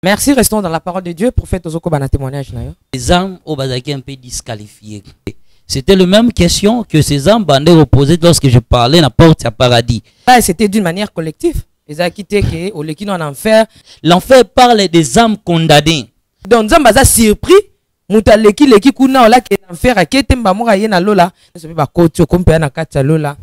Merci, restons dans la parole de Dieu. Prophète Ozoko Bana témoignage. Les âmes au Bazaki un peu disqualifiées. C'était la même question que ces âmes bandaient reposer lorsque je parlais la porte à paradis. C'était d'une manière collective. Ils ont quitté que au lekino en enfer. L'enfer parle des âmes condamnées. Donc Zambaza surpris. Muta leki kuna ola ke enfer akete mbamura yena lola. Ça va côté comme na kata lola.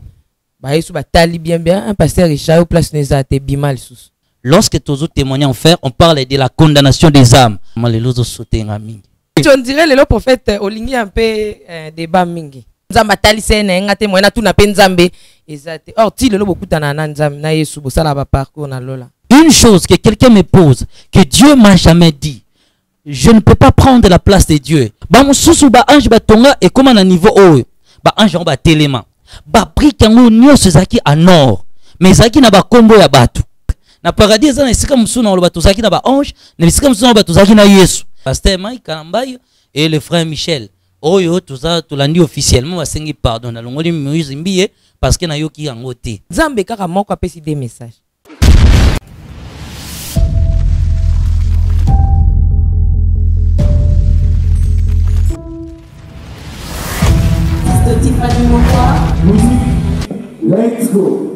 Ba yesu ba tali bien un pasteur Richard au place nezate bimal sous. Lorsque tous témoignent enfer, on parle de la condamnation des âmes. On dirait le prophète Olingi un peu débat mingi. Nzamba tali sene ngate moyena tu na penzambe ezate. Or ti le beaucoup tanana nzam na yesu bosala ba parcours na lola. Une chose que quelqu'un me pose que Dieu m'a jamais dit. Je ne peux pas prendre la place de Dieu. Ba mususu ba ange ba tonga et comme à niveau haut. Ba ange ba telema. Ba brique ngo nyonso zaki à nord. Mais zaki na ba kombo ya batu. Na paradis za nesika musuna olo batu zaki na ba ange, na nesika musuna olo batu zaki na Yesu. Pasteur Mike Kalambayo et le frère Michel. Oyo tout ça tout landi officiellement ba sengi pardon na longoli Moïse Mbiye parce que na yoki yango te. Nzambe kaka moko apesi des messages. Let's go.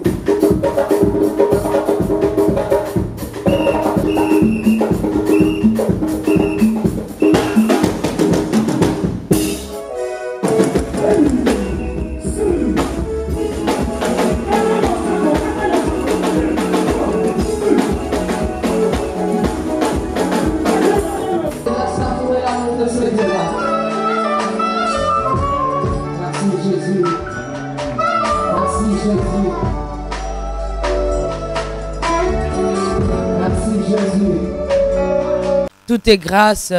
Tout est grâce,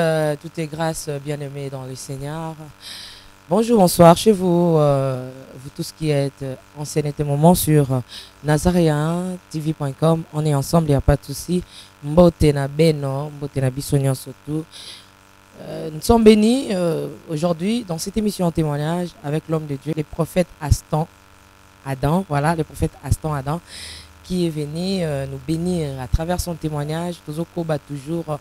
bien-aimés dans le Seigneur. Bonjour, bonsoir chez vous, vous tous qui êtes en scène et moment sur nazareantv.com. On est ensemble, il n'y a pas de souci. Mbotena Beno, Mbotena Bissonian surtout. Nous sommes bénis aujourd'hui dans cette émission en témoignage avec l'homme de Dieu, le prophète Adam, voilà, le prophète Adam, qui est venu nous bénir à travers son témoignage. Toujours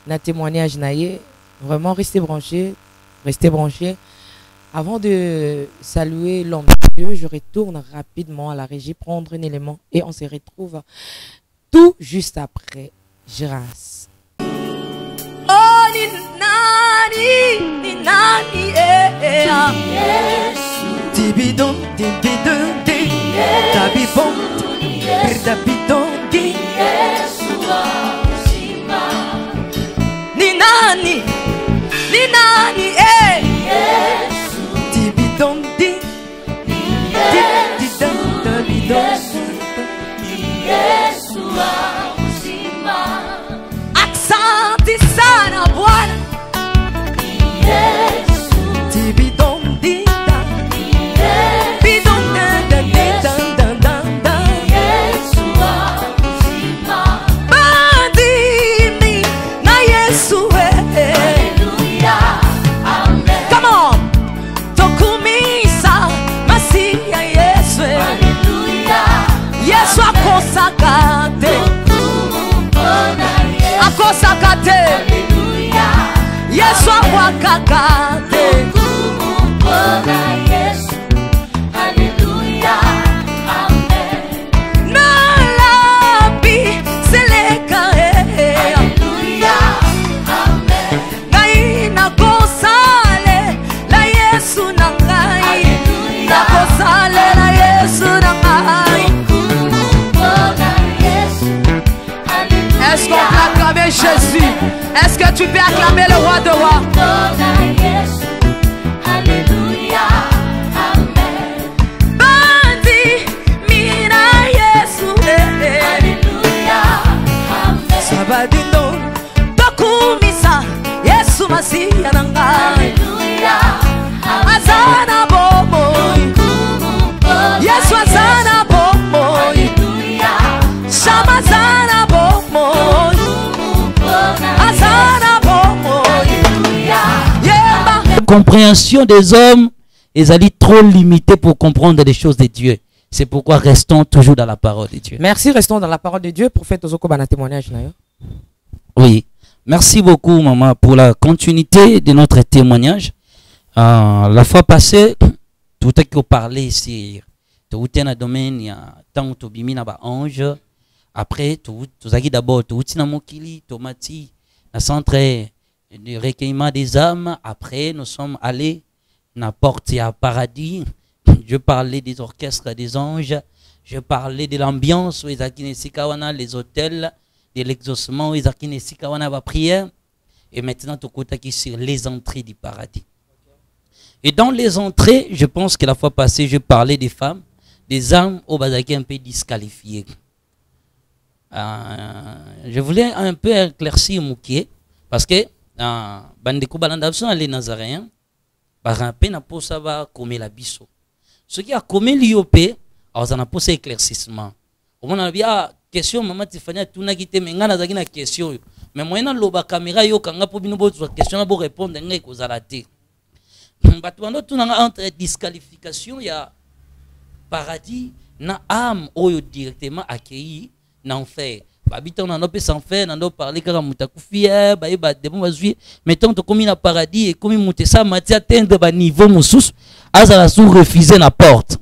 na témoignage naïe. Vraiment, restez branchés. Avant de saluer l'homme de Dieu, je retourne rapidement à la régie, prendre un élément et on se retrouve tout juste après. Grâce. Oh, ni nani, Tibidon, tabibon, tabidon, ni nani, Tibidon, Aksanti sana Bwana. Yesu akwakakate. Nalapi seleka ngai nakosale la Yesu na ngai. Nakosale la Yesu na ngai. Est-ce qu'on peut acclamer Jésus? Est-ce que tu peux acclamer le roi de rois? Alléluia, amen. Bandi mina Yesu, alléluia, amen. Sabadino, tokumisa Yesu Masiya nanga, alléluia, amen. Azana bomo, Yesu azana bomo, alléluia, Shamazana bomo. La compréhension des hommes est trop limitée pour comprendre les choses de Dieu. C'est pourquoi restons toujours dans la parole de Dieu. Merci, restons dans la parole de Dieu. Prophète Ozoko Bana témoignage. Oui. Merci beaucoup, maman, pour la continuité de notre témoignage. La fois passée, tout ce qu'on parlait sur tout le domaine, il y a tant de bimina ba ange. Après, tout d'abord, tout na mokili, tomati, le centre de recueillement des âmes. Après, nous sommes allés à la porte à paradis. Je parlais des orchestres des anges. Je parlais de l'ambiance, les hôtels, de l'exaucement, la prière. Et maintenant, tout côté sur les entrées du paradis. Et dans les entrées, je pense que la fois passée, je parlais des femmes, des âmes au Bazaki un peu disqualifiées. Je voulais un peu éclaircir Moukié, parce que Bandeko Balandavson, les Nazaréens, par un peu, n'a pas ça comme la biso. Ce qui a commis l'IOP, alors on a posé éclaircissement. Au moment où il y a question, maman Tiffany, tout n'a quitté, mais on a une question. Mais moi, je n'ai pas caméra, je n'ai pas question pour répondre à une chose à la tête. Entre disqualification, il y a paradis, na âme directement accueilli l'enfer. Habitant dans nos sans faire, dans nos parler car mutakufier, mais tant que comme il a paradis et comme il monte ça, matière atteindre bas niveau moussous, azala sous refuser la porte.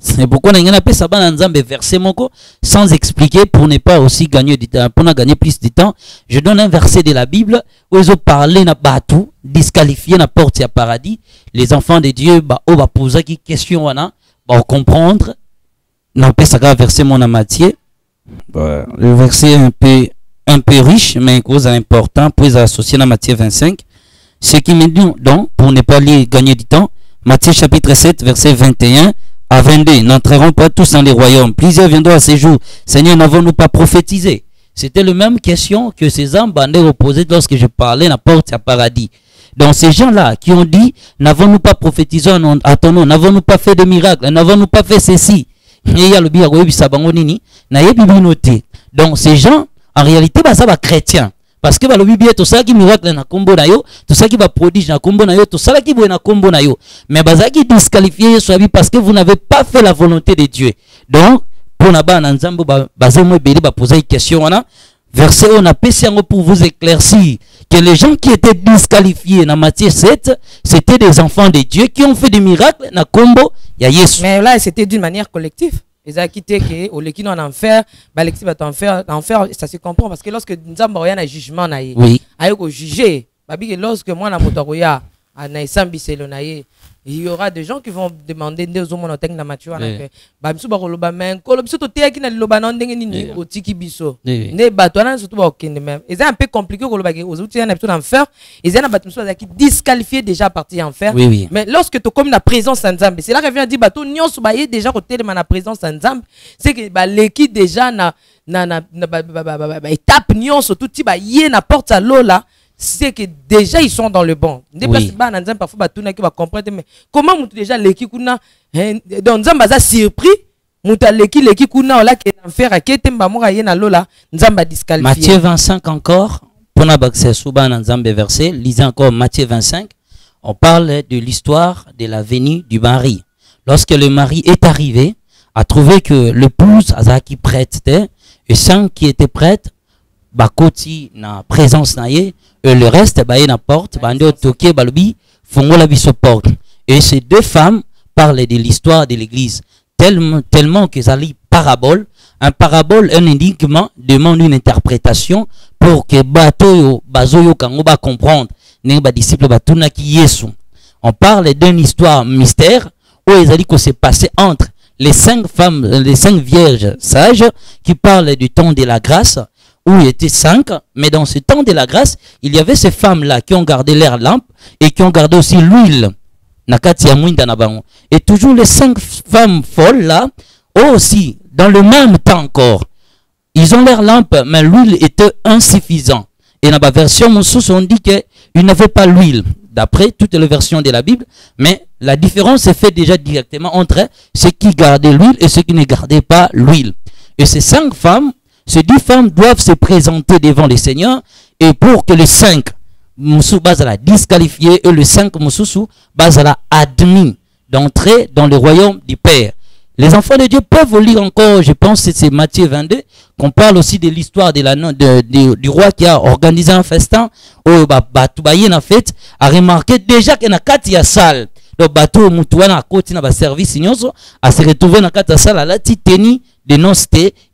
C'est pourquoi on a appelé ça dans Nzambe verset moko sans expliquer pour ne pas aussi gagner du temps, pour ne gagner plus de temps. Je donne un verset de la Bible où ils ont parlé na batou, disqualifié na porte à paradis. Les enfants de Dieu ba o ba poser qui question wana, ba comprendre. Non pas ça verset mon amatier. Le verset est un peu riche, mais une cause important pour les associer à Matthieu 25. Ce qui me dit donc, pour ne pas lire gagner du temps, Matthieu chapitre 7, verset 21 à 22. N'entreront pas tous dans les royaumes. Plusieurs viendront à ces jours. Seigneur, n'avons-nous pas prophétisé? C'était la même question que ces hommes bandaient opposés lorsque je parlais à la porte à paradis. Donc ces gens-là qui ont dit, n'avons-nous pas prophétisé à ton nom? N'avons-nous pas fait de miracles? N'avons-nous pas fait ceci? Donc ces gens en réalité ça va chrétien parce que le Bible tout ça qui miracle na kombo na yo, tout ça qui va prodige na kombo na yo, tout ça qui va na kombo na yo, mais ça qui disqualifié parce que vous n'avez pas fait la volonté de Dieu. Donc pour na ba na nzambo bazé moi beli ba poser une question wana verset on a passé pour vous éclaircir que les gens qui étaient disqualifiés dans Matthieu 7, c'était des enfants de Dieu qui ont fait des miracles na kombo ya Yesu. Mais là c'était d'une manière collective. Ils ont quitté que au l'équipe en enfer, l'équipe va enfer, ça se comprend parce que lorsque nous avons un jugement naïe, oui, ayo juger, babi lorsque moi na motoria na isambiselo naïe, il y aura des gens qui vont demander des hommes en na mature na que bamsu ba koloba men koloba biso to te ki na loba na ndenge nini otiki biso ne bato na surtout ba okende même c'est un peu compliqué koloba ke ozuti na biso enfer ils na bato biso qui disqualifié déjà à partir enfer. Mais lorsque tu comme la présence en Nzambe, c'est là que vient dire bato nyonso ba déjà côté de la présence en Nzambe, c'est que ba l'équipe déjà na étape nyonso tout ti ba yé na porte à lola, c'est que déjà ils sont dans le bon. Parfois qui va comprendre mais comment déjà l'équipe kuna donc Nzamba za surpris muta l'équipe kuna là qui enfer à kete mbamora yena lola Nzamba disqualifié. Matthieu 25 encore pour na bakse suba na Nzambe verset, lisez encore Matthieu 25. On parle de l'histoire de la venue du mari. Lorsque le mari est arrivé, a trouvé que l'épouse azaki prête et sans qui était prête bakoti na présence na ye et le reste baye na porte bande toké balobi fongola biso porte. Et ces deux femmes parlent de l'histoire de l'église tellement que ça lit parabole. Un parabole, un énigme demande une interprétation pour que bato bazoyo kango ba comprendre ne ba disciple batuna ki Yesu. On parle d'une histoire mystère où ils allaient que c'est passé entre les 5 femmes, les 5 vierges sages qui parlent du temps de la grâce, où il était 5, mais dans ce temps de la grâce, il y avait ces femmes-là qui ont gardé leur lampe et qui ont gardé aussi l'huile. Et toujours les 5 femmes folles là, aussi, dans le même temps encore, ils ont leur lampe, mais l'huile était insuffisante. Et dans la version Moussous, on dit qu'ils n'avaient pas l'huile, d'après toutes les versions de la Bible, mais la différence est faite déjà directement entre ceux qui gardaient l'huile et ceux qui ne gardaient pas l'huile. Et ces 5 femmes, ces 10 femmes doivent se présenter devant le Seigneur, et pour que les 5 Moussou Bazala disqualifiés et les 5 Moussou Bazala admis d'entrer dans le royaume du Père. Les enfants de Dieu peuvent lire encore, je pense que c'est Matthieu 22, qu'on parle aussi de l'histoire du roi qui a organisé un festin, où Batoubaye en fait, a remarqué déjà qu'il y a une salle. Donc bateau Moutouana a continué à service à se retrouver dans la salle, à la titanie de non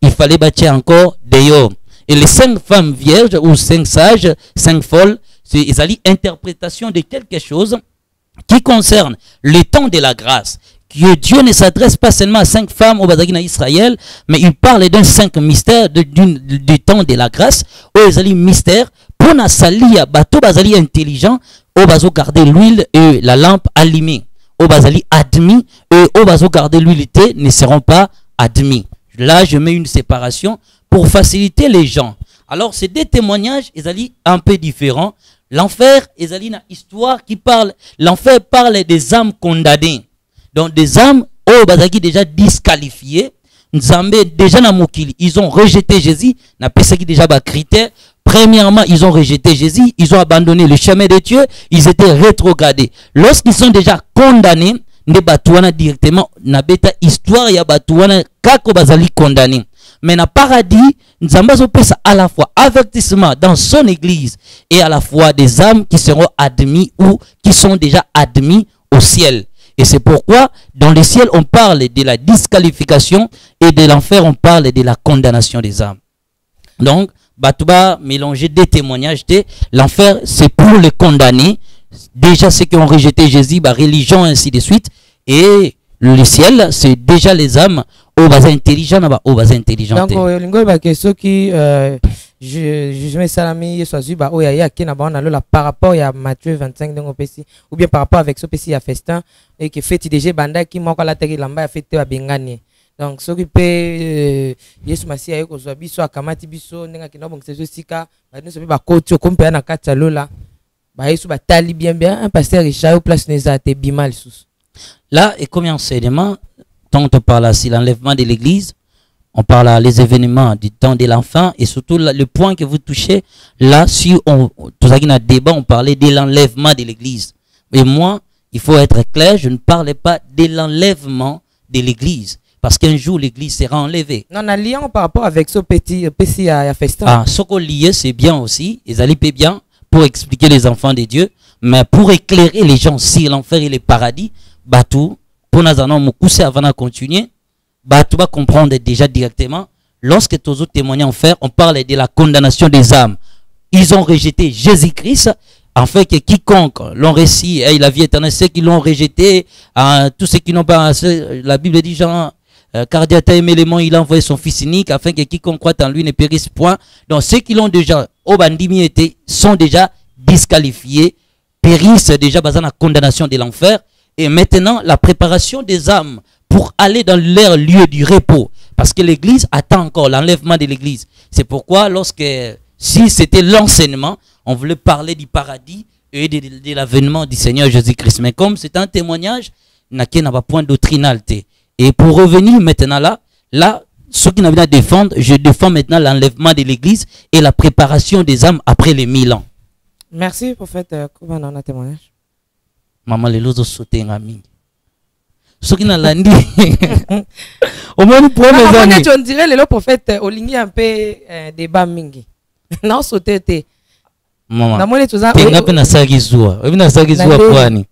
il fallait bâtir encore dehors. Et les 5 femmes vierges ou 5 sages, 5 folles, c'est une interprétation de quelque chose qui concerne le temps de la grâce. Que Dieu ne s'adresse pas seulement à 5 femmes au Bazagina Israël, mais il parle d'un 5 mystères du temps de la grâce, où ils ont mystère, pour na salia, bateau bazali intelligent, où bazo garder l'huile et la lampe allumée, où bazali admis, et où bazo garder l'huile ne seront pas admis. Là, je mets une séparation pour faciliter les gens. Alors, ces 2 témoignages, ils sont un peu différents. L'enfer, ils ont une histoire qui parle, l'enfer parle des âmes condamnées. Donc, des âmes, bazaki déjà disqualifiées. Nzambe, déjà na mokili, ils ont rejeté Jésus. Na pesaki déjà ba critère. Premièrement, ils ont rejeté Jésus. Ils ont abandonné le chemin de Dieu. Ils étaient rétrogradés. Lorsqu'ils sont déjà condamnés, ne batouana directement, na beta histoire ya batouana kako bazali condamné. Mais na paradis, Nzamba pesa à la fois avertissement dans son église et à la fois des âmes qui seront admis ou qui sont déjà admis au ciel. Et c'est pourquoi dans le ciel on parle de la disqualification et de l'enfer on parle de la condamnation des âmes. Donc, Batouba mélanger 2 témoignages. L'enfer c'est pour les condamnés. Déjà ceux qui ont rejeté Jésus, religion ainsi de suite. Et le ciel c'est déjà les âmes au bas intelligent, au bas intelligent. Donc, ceux qui je mets salami par rapport à Matthieu 25 ou bien par rapport avec ce petit festin et qui fait déjà banda qui manque la terre lamba fait à bengani. Donc ce qui peut Yesu Masia ko zo biso akamati biso nenga kina bon c'est sika ba ne se ba koto kompe na kata lola ba Yesu ba tali bien un pasteur Richard place neza te bimal sous. Là et comme enseignement quand on parle ici l'enlèvement de l'église, on parle les événements du temps de l'enfant et surtout le point que vous touchez là si on tout ça qui a débat on parlait de l'enlèvement de l'église. Mais moi, il faut être clair, je ne parlais pas de l'enlèvement de l'église. Parce qu'un jour, l'église sera enlevée. Non, on a lié par rapport avec ce petit à festin. Ah, ce qu'on lié, c'est bien aussi. Ils allaient bien pour expliquer les enfants de Dieu. Mais pour éclairer les gens sur l'enfer et le paradis, Batou, pour nous allons avant de continuer, Batou va comprendre déjà directement. Lorsque tous autres témoignages en fer, on parle de la condamnation des âmes. Ils ont rejeté Jésus-Christ. En fait, que quiconque l'ont récit, et la vie éternelle, ceux qui l'ont rejeté, tous ceux qui n'ont pas, la Bible dit genre, car Dieu a aimé les monts, il a envoyé son fils unique afin que quiconque croit en lui ne périsse point. Donc ceux qui l'ont déjà au bandimi été sont déjà disqualifiés, périssent déjà dans la condamnation de l'enfer. Et maintenant la préparation des âmes pour aller dans leur lieu du repos, parce que l'église attend encore l'enlèvement de l'église. C'est pourquoi lorsque si c'était l'enseignement, on voulait parler du paradis et de l'avènement du Seigneur Jésus-Christ. Mais comme c'est un témoignage, n'a pas point doctrinalité. Et pour revenir maintenant là, ceux qui n'avaient à défendre, je défends maintenant l'enlèvement de l'église et la préparation des âmes après les 1000 ans. Merci, prophète. Comment on a témoignage? Maman, les lots sauté en ami. Ceux qui n'ont pas dit. Au moins, pour mes amis. On dirait le prophète, au ligne un peu débat mingi. Non, sauté. Maman, tu as un sagi zoua. Tu as un sagi zoua kwani.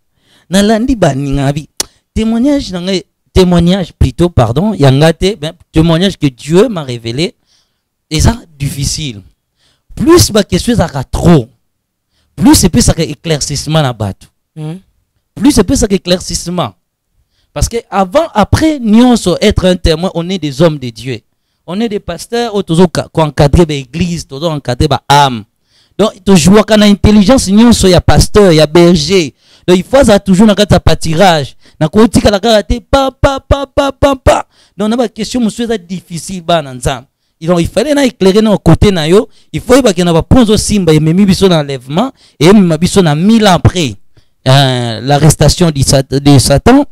Nalandi bani ngabi. Témoignage plutôt, pardon, yangate, témoignage que Dieu m'a révélé, et ça, difficile. Plus ma question ça trop, plus c'est plus ça éclaircissement à battre. Plus c'est plus ça éclaircissement. Parce que avant, après, nous être un témoin, on est des hommes de Dieu. On est des pasteurs, toujours encadrer l'église, toujours encadrer l'âme. Donc, toujours quand on a intelligence, nous sommes pasteur, il y a berger. Donc, il faut ça toujours dans un pâturage. Na kotika la karaté pa. Donc na ba question monsieur ça difficile ba nanzam. Il fallait na éclairer nos côté na yo, il faut ba que na ba ponzo simba et memi biso dans enlèvement et memi biso na 1000 ans après l'arrestation de Satan.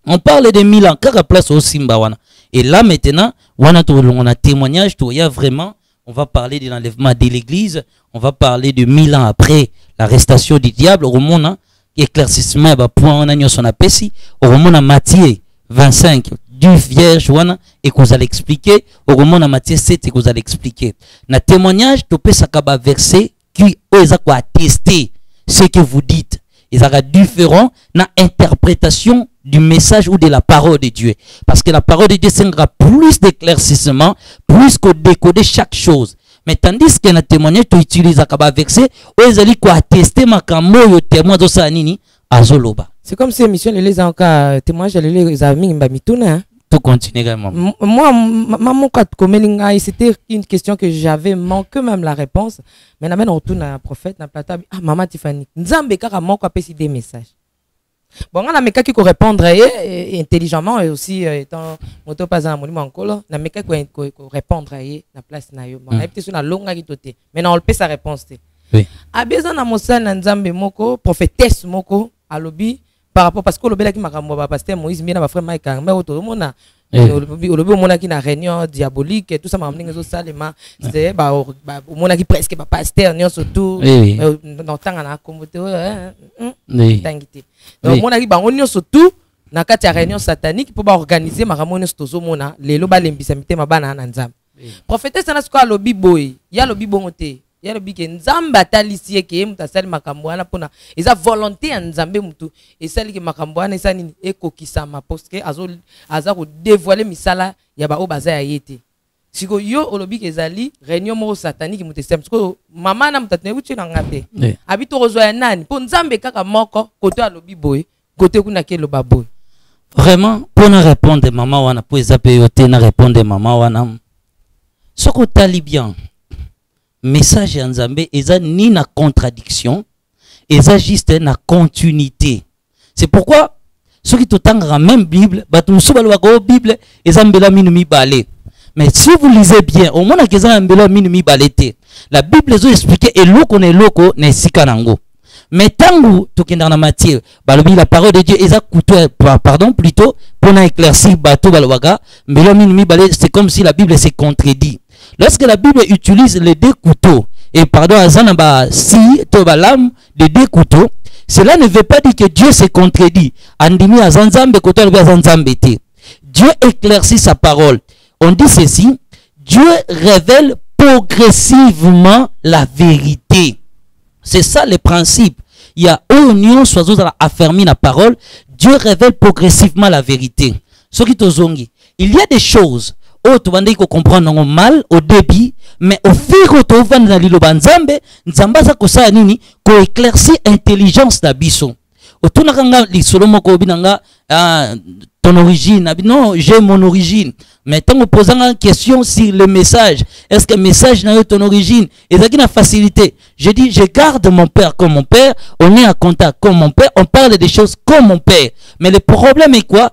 On parle de 1000 ans car place au simba wana. Et là maintenant, on a témoignage, il y a vraiment on va parler de l'enlèvement de l'église, on va parler de 1000 ans après l'arrestation du diable au monde. Éclaircissement point on a son apesi au moment Matthieu 25 du vierge wana et que vous allez expliquer au roman na Matthieu 7 et que vous allez expliquer na témoignage to pe sakaba verset qui eza ko attester ce que vous dites ils sont différents na interprétation du message ou de la parole de Dieu parce que la parole de Dieu sera plus d'éclaircissement plus que décoder chaque chose. Mais tandis que na témoignage tu utilises akaba verset ou ezali ko attester makambo yo témoin do sa nini azoloba. C'est comme si émission les encore témoignage les amis mba mituna. Tout continue vraiment. Moi maman kat komelinga c'était une question que j'avais manqué même la réponse mais na on retourne à prophète na plata ah maman Tiffany nzambe kaka moko apesi des messages. Bon on a meka qui ko répondre intelligemment et aussi étant moto pas en monument encore na meka ko répondre na place na yo bon peut-être sur na longa ki toté mais on le peut sa réponse té. Oui. A besoin na mosala nzambe moko prophétesse moko alobi par rapport parce que le bel qui m'a rambo pasteur Moïse bien na frère Mike mais autour mona le mona qui na réunion diabolique tout ça m'a amené aux salema c'est ba mona qui presque ba pasteur non surtout dans temps na communauté tangité donc mona qui ba on surtout na kati ya réunion satanique pour ba organiser ma ramone stozo mona lelo ba lembisa mitema bana na nzambe prophétesse na siko alobi boy ya lobi bongote ya lobi ke nzambe atalisi eke mutu asali makambo wana pona eza volonté ya nzambe mutu esali ke makambo wana esa nini ekokisama parce que aza ko dévoiler misala ya ba o baza ya yete siko yo olobi ke ezali réunion moko satanique mutu esem siko mama na mutu atene uti na ngape abito kozwa ya nani po nzambe kaka moko koto alobi boy kote kuna ke loba boy vraiment pour na répondre maman wana po ezape yote na répondre maman wana soko tali bien message ya nzambe eza ni na contradiction eza juste na continuité. C'est pourquoi ceux qui totanga même Bible batu musuba lo ko Bible eza mbela minu mibale mais si vous lisez bien au moins eza mbela minu mibale te la Bible zo expliquer eloko na eloko na esika nango mais tangu tokenda na Matthieu balobi la parole de Dieu eza couteau pardon plutôt pour na éclaircir bato balwaga mbela minu mibale c'est comme si la Bible se contredit. Lorsque la Bible utilise les deux couteaux, et pardon, si lame de deux couteaux, cela ne veut pas dire que Dieu se contredit. Dieu éclaircit sa parole. On dit ceci, Dieu révèle progressivement la vérité. C'est ça le principe. Il y a union, soit affermi la parole, Dieu révèle progressivement la vérité. Il y a des choses oh tu vas comprendre mal au début mais au fur et à mesure na liloba nzambe nzamba za kosa nini ko éclaircir intelligence na biso otuna kanga lisolo moko binanga ton origine non j'ai mon origine mais tant on pose une question sur le message est-ce que le message n'a eu ton origine et ça qui na facilité je dis je garde mon père comme mon père on est en contact comme mon père on parle des choses comme mon père mais le problème est quoi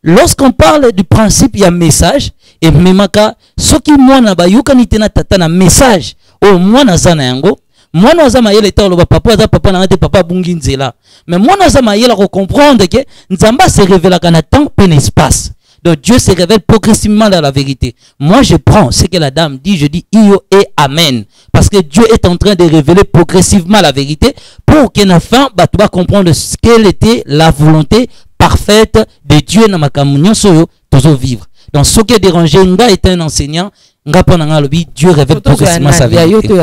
lorsqu'on parle du principe il y a message et memaka soki mwana ba yokanite na tata na message o mwana zana yango mwana za mayele ta loba papa za papa na te papa bungi nzela mais mwana za mayele ko comprendre que nzamba se révèle kana temps et espace donc Dieu se révèle progressivement dans la vérité. Moi je prends ce que la dame dit, je dis io et amen parce que Dieu est en train de révéler progressivement la vérité pour qu'en fin ba tu vas comprendre ce qu'elle était la volonté parfaite de Dieu na makamunyo soyo tozo vivre. Donc ce qui est dérangé, nga est un enseignant, nga pendant le Dieu révèle progressivement sa vérité.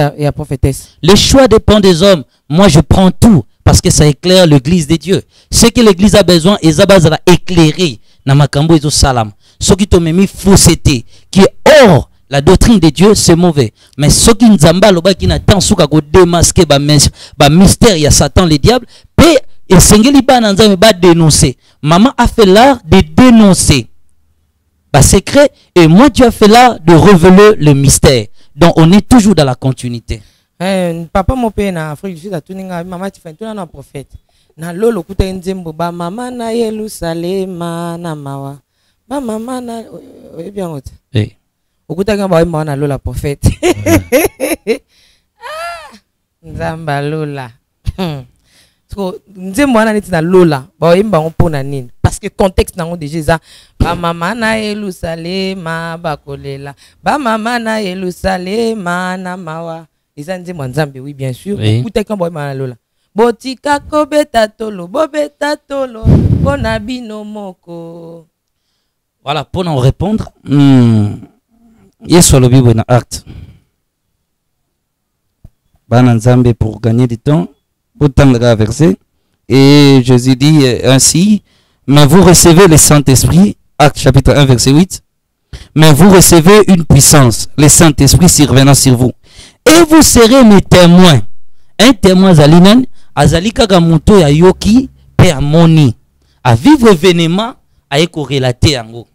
Le choix dépend des hommes. Moi je prends tout parce que ça éclaire l'église de Dieu. Ce que l'église a besoin, et ça va éclairer na makambo ezo salam. Ce qui te met fausseté, qui est hors la doctrine de Dieu, c'est mauvais. Mais ce qui nzamba loba qui n'attend souka go démasquer ba mystère ya Satan le diable, pe et sengeli ba nzamba ba dénoncer. Maman a fait l'art de dénoncer secret et moi Dieu a fait là de révéler le mystère. Donc on est toujours dans la continuité. Papa mon père na Afrique du Sud a tout ninga maman tu fais tout na prophète. Na lolo kuta nzembo ba mama na Yerusalem na mawa. Ba mama na bien autre. Eh. Okuta nga ba na lola prophète. Nzamba lola. Nzembo na neti na lola ba yimba mpona nini parce que contexte nango déjà ba mama na Yerusalem bakolela ba mama na Yerusalem na mawa eza nzembo nzambe oui bien sûr kutaka ba na lola botika ko beta tolo bobeta tolo pona bino moko Voilà, pour nous répondre, Yesu alobi na acte. Bana Nzambe pour gagner du temps, pour tendre la verset. Et Jésus dit ainsi, mais vous recevez le Saint-Esprit, acte chapitre 1 verset 8, mais vous recevez une puissance, le Saint-Esprit survenant sur vous. Et vous serez mes témoins. Un témoin zalinen, azalika gamuto ya yoki, pe amoni. A vivre événement, a eko relater yango.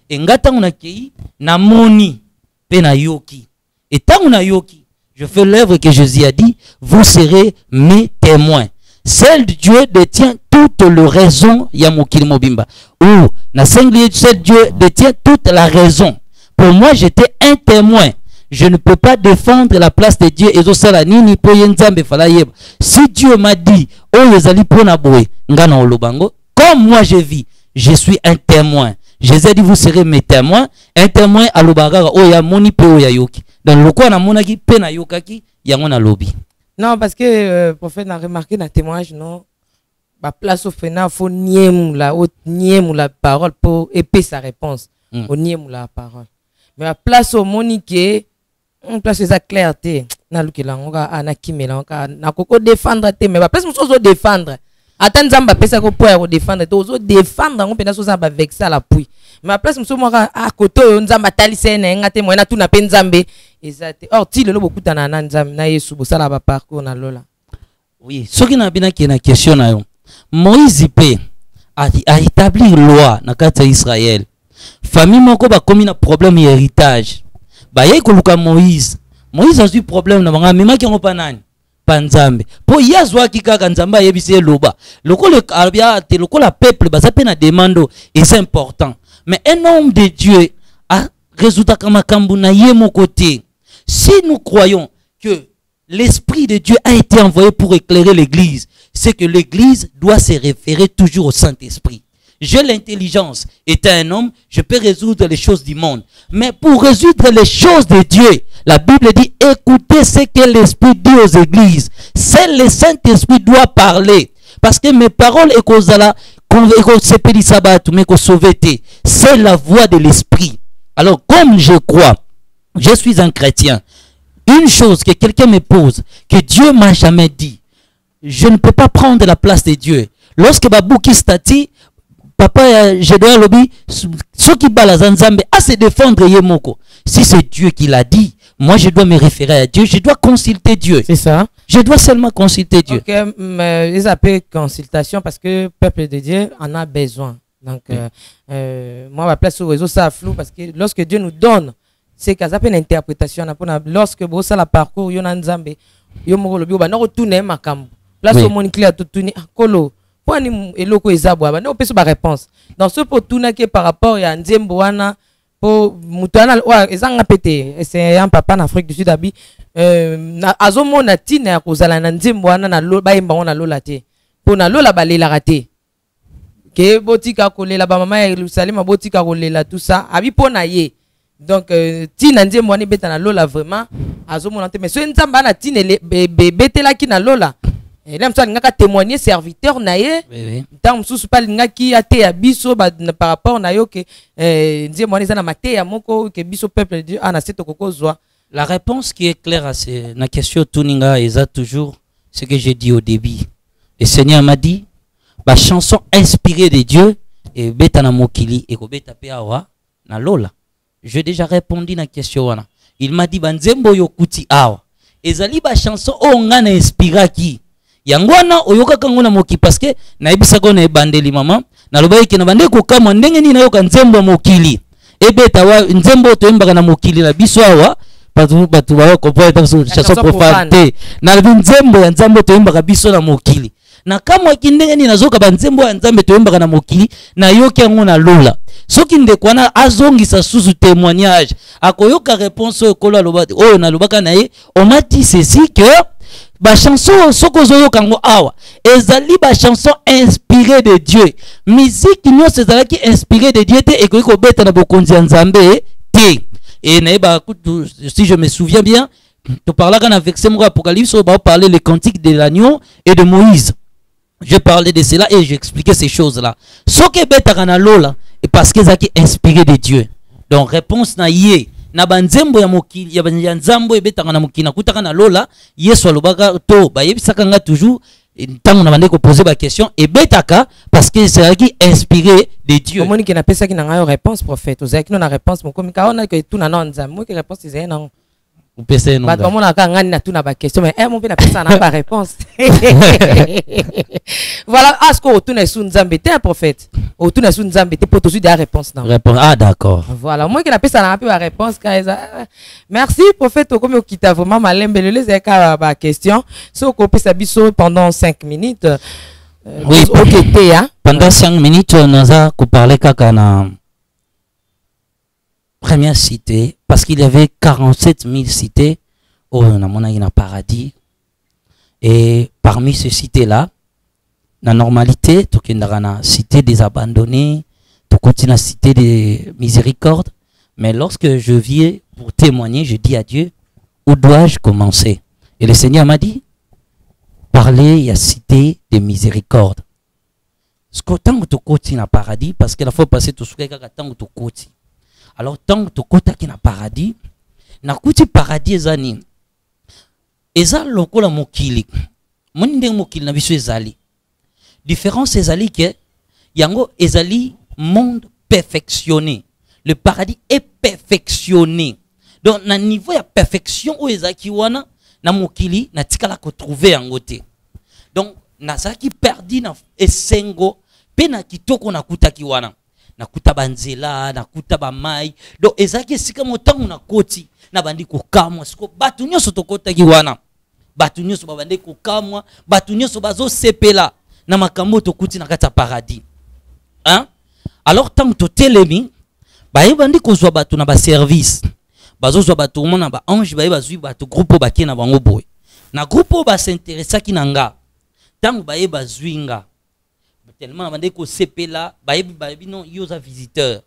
Et ngata unakei, na moni, pe na yoki. Et tant na yoki, je fais l'œuvre que Jésus a dit, vous serez mes témoins. Celle de Dieu détient toute la raison, Yamokil Mobimba. Ou, na singulier, celle de Dieu détient toute la raison. Pour moi, j'étais un témoin. Je ne peux pas défendre la place de Dieu. Si Dieu m'a dit, comme moi je vis, je suis un témoin. Jésus a dit, vous serez mes témoins. Un témoin à l'obagaga, oya moni pe oya yoki. Dans le coin, na monaki pe na yokaki, yangona lobby. Non, parce que le prophète a remarqué dans le témoignage, non, la place au final, il faut nier la parole pour épayer sa réponse. Au nier la parole. Mais la place au monique, on place sa clarté. Na lukela, on a anakimela, on a koko défendre, mais la place où on défendre. Attends, Zamba pesa ko pour défendre, to défendre, on peut na soza avec ça la pluie. Mais la place où on a à côté, on Zamba talise na ngate mo na tout na penzambe. Exact. Or, ti le beaucoup na Nzam na Yesu bo sala ba parcours na lola. Oui, ce qui n'a bien qui na question na yo. Moïse a établi loi na kata Israël. Famille moko ba komi na problème héritage. Ba yé ko luka Moïse. Moïse a eu problème na banga mema ki ngopa nani? Panzambe. Po yazwa ki kaka Nzamba yebise loba. Lokole abia te lokola peuple ba zape na demando et c'est important. Mais un homme de Dieu a résultat kama kambu na yé mon côté. Si nous croyons que l'Esprit de Dieu a été envoyé pour éclairer l'Église, c'est que l'Église doit se référer toujours au Saint-Esprit. J'ai l'intelligence. Étant un homme, je peux résoudre les choses du monde. Mais pour résoudre les choses de Dieu, la Bible dit, écoutez ce que l'Esprit dit aux églises. C'est le Saint-Esprit doit parler. Parce que mes paroles, c'est la voix de l'Esprit. Alors, comme je crois, je suis un chrétien. Une chose que quelqu'un me pose, que Dieu m'a jamais dit, je ne peux pas prendre la place de Dieu. Lorsque Babouki stati, papa, je dois lobby, ceux qui balent Nzambe à se défendre Yemoko. Si c'est Dieu qui l'a dit, moi je dois me référer à Dieu, je dois consulter Dieu. C'est ça. Je dois seulement consulter Dieu. Ok, mais ils appellent consultation parce que le peuple de Dieu en a besoin. Donc, moi, ma place au réseau, ça flou parce que lorsque Dieu nous donne, c'est qu'à une interprétation. Lorsque vous avez le parcours, vous avez Nzambe, vous avez retourné ma camp. Place au monde clair, tout tourner. Kolo, pour ni eloko ezabwa, vous avez pas réponse. Dans ce pour tourner qui par rapport à Nzemboana, pour Moutana, ezanga pété. C'est un papa en Afrique du Sud abi. Azomo na tine ya kozala na Nzemboana na lo ba imba na lola te. Pour na lola balela raté. Que botika kolela ba mama ya Yerusalem botika kolela tout ça. Abi pona ye. Donc, tina nje mwani beta na lola vraiment azomonante mais so nzamba na tine bete la ki na lola et là msa ngaka témoigner serviteur na ye tant msusu pa ngaki ate ya biso par rapport na yo que nje mwani za na mate ya moko que biso peuple de Dieu ana seto kokozwa. La réponse qui est claire à la question tuninga est toujours ce que j'ai dit au début. Le Seigneur m'a dit ba chanson inspirée de Dieu et beta na mokili et ko beta pe awa na lola. J'ai déjà répondu à la question. Il m'a dit, Banzembo yokuti awa. Ezali ba chanson o ngana inspira ki. Yangwana oyoka kangona moki parce que na ebisa ko na bandeli mama. Na lobaye ki na bande ko kama ndenge ni na yoka nzembo mokili. Ebeta wa nzembo to imbaka na mokili na biso awa. Batu ba ko po eta chanson profane. Na nzembo ya nzambo to imbaka biso na mokili. Na kama kindenge ni nazoka banzembo ya nzambe to imbaka na mokili na yoki yango na lola. Soki ndekwana azongisa susu témoignage akoyoka réponse okolo alobati oyo na lobaka na ye on m'a dit ceci que ba chanson soko zoyoka ngo awa ezali ba chanson inspirée de Dieu musique nyonso ezalaki inspirée de Dieu te ekoki kobeta na bokonzi ya Nzambe te et na ba si je me souviens bien tu parlais quand avec ce mot Apocalypse on va parler les cantiques de l'agneau et de Moïse. Je parlais de cela et j'expliquais ces choses là. Soke beta kana lola et parce qu'ils ont inspiré de Dieu. Donc réponse na yé na banzembo ya mokili ya nzambo ebetanga na mokili na kutaka na lola Yesu alobaka to ba yebisaka nga toujours tant on a demandé qu'on posait la question et betaka parce que c'est qui inspiré de Dieu. Comment on a pensé qu'il n'a réponse prophète aux qui n'a réponse mon comme on a que tout n'a non moi qui réponse c'est non. Vous pensez non. Bah comment on a quand on a tout n'a pas question mais mon père n'a pas ça n'a pas réponse. Voilà à ce qu'on retourne sur Nzambe t'es un prophète. Retourne sur Nzambe t'es pour toujours des réponses non. Réponse ah d'accord. Voilà moi qui n'a pas ça n'a pas la réponse merci prophète comme qui t'a vraiment malembe le les ka question so qu'on peut s'habiller pendant 5 minutes. Oui, hein? Pendant 5 minutes, on a parlé de première cité, parce qu'il y avait 47 000 cités au paradis. Et parmi ces cités-là, la normalité, tu as la cité des abandonnés, tu as la cité des miséricordes. Mais lorsque je viens pour témoigner, je dis à Dieu, où dois-je commencer? Et le Seigneur m'a dit, parler, il y a cité des miséricordes. Ce que tant que tu côté dans paradis, parce qu'il faut passer tout ce que tant que tu côté. Alors tant que tu côté qui dans paradis, na côté paradis ezani. Eza lokola mokili. Moni ndenge mokili na biso ezali. Différence ezali que yango ezali monde perfectionné. Le paradis est perfectionné. Donc na niveau ya perfection o ezaki wana na mokili na tikala ko trouver yango te. Donc nazaki perdi na esengo pe na kitoko na kutaki wana na kuta banzela na kuta ba mai. Donc ezaki sika motangu na koti na bandi ko kamwa siko batu nyoso tokotaki wana batu nyoso babande ko kamwa batu nyoso bazo sepela na makambo tokuti na kata paradis hein. Alors tant to telemi ba yebandi ko zwa batu na ba service bazo zwa batu mona ba ange ba yebazwi batu groupe ba kena bango boy na groupe ba s'intéressa ki nanga tant ba yebazwi nga tellement bande ko sepela ba yebi non yoza visiteur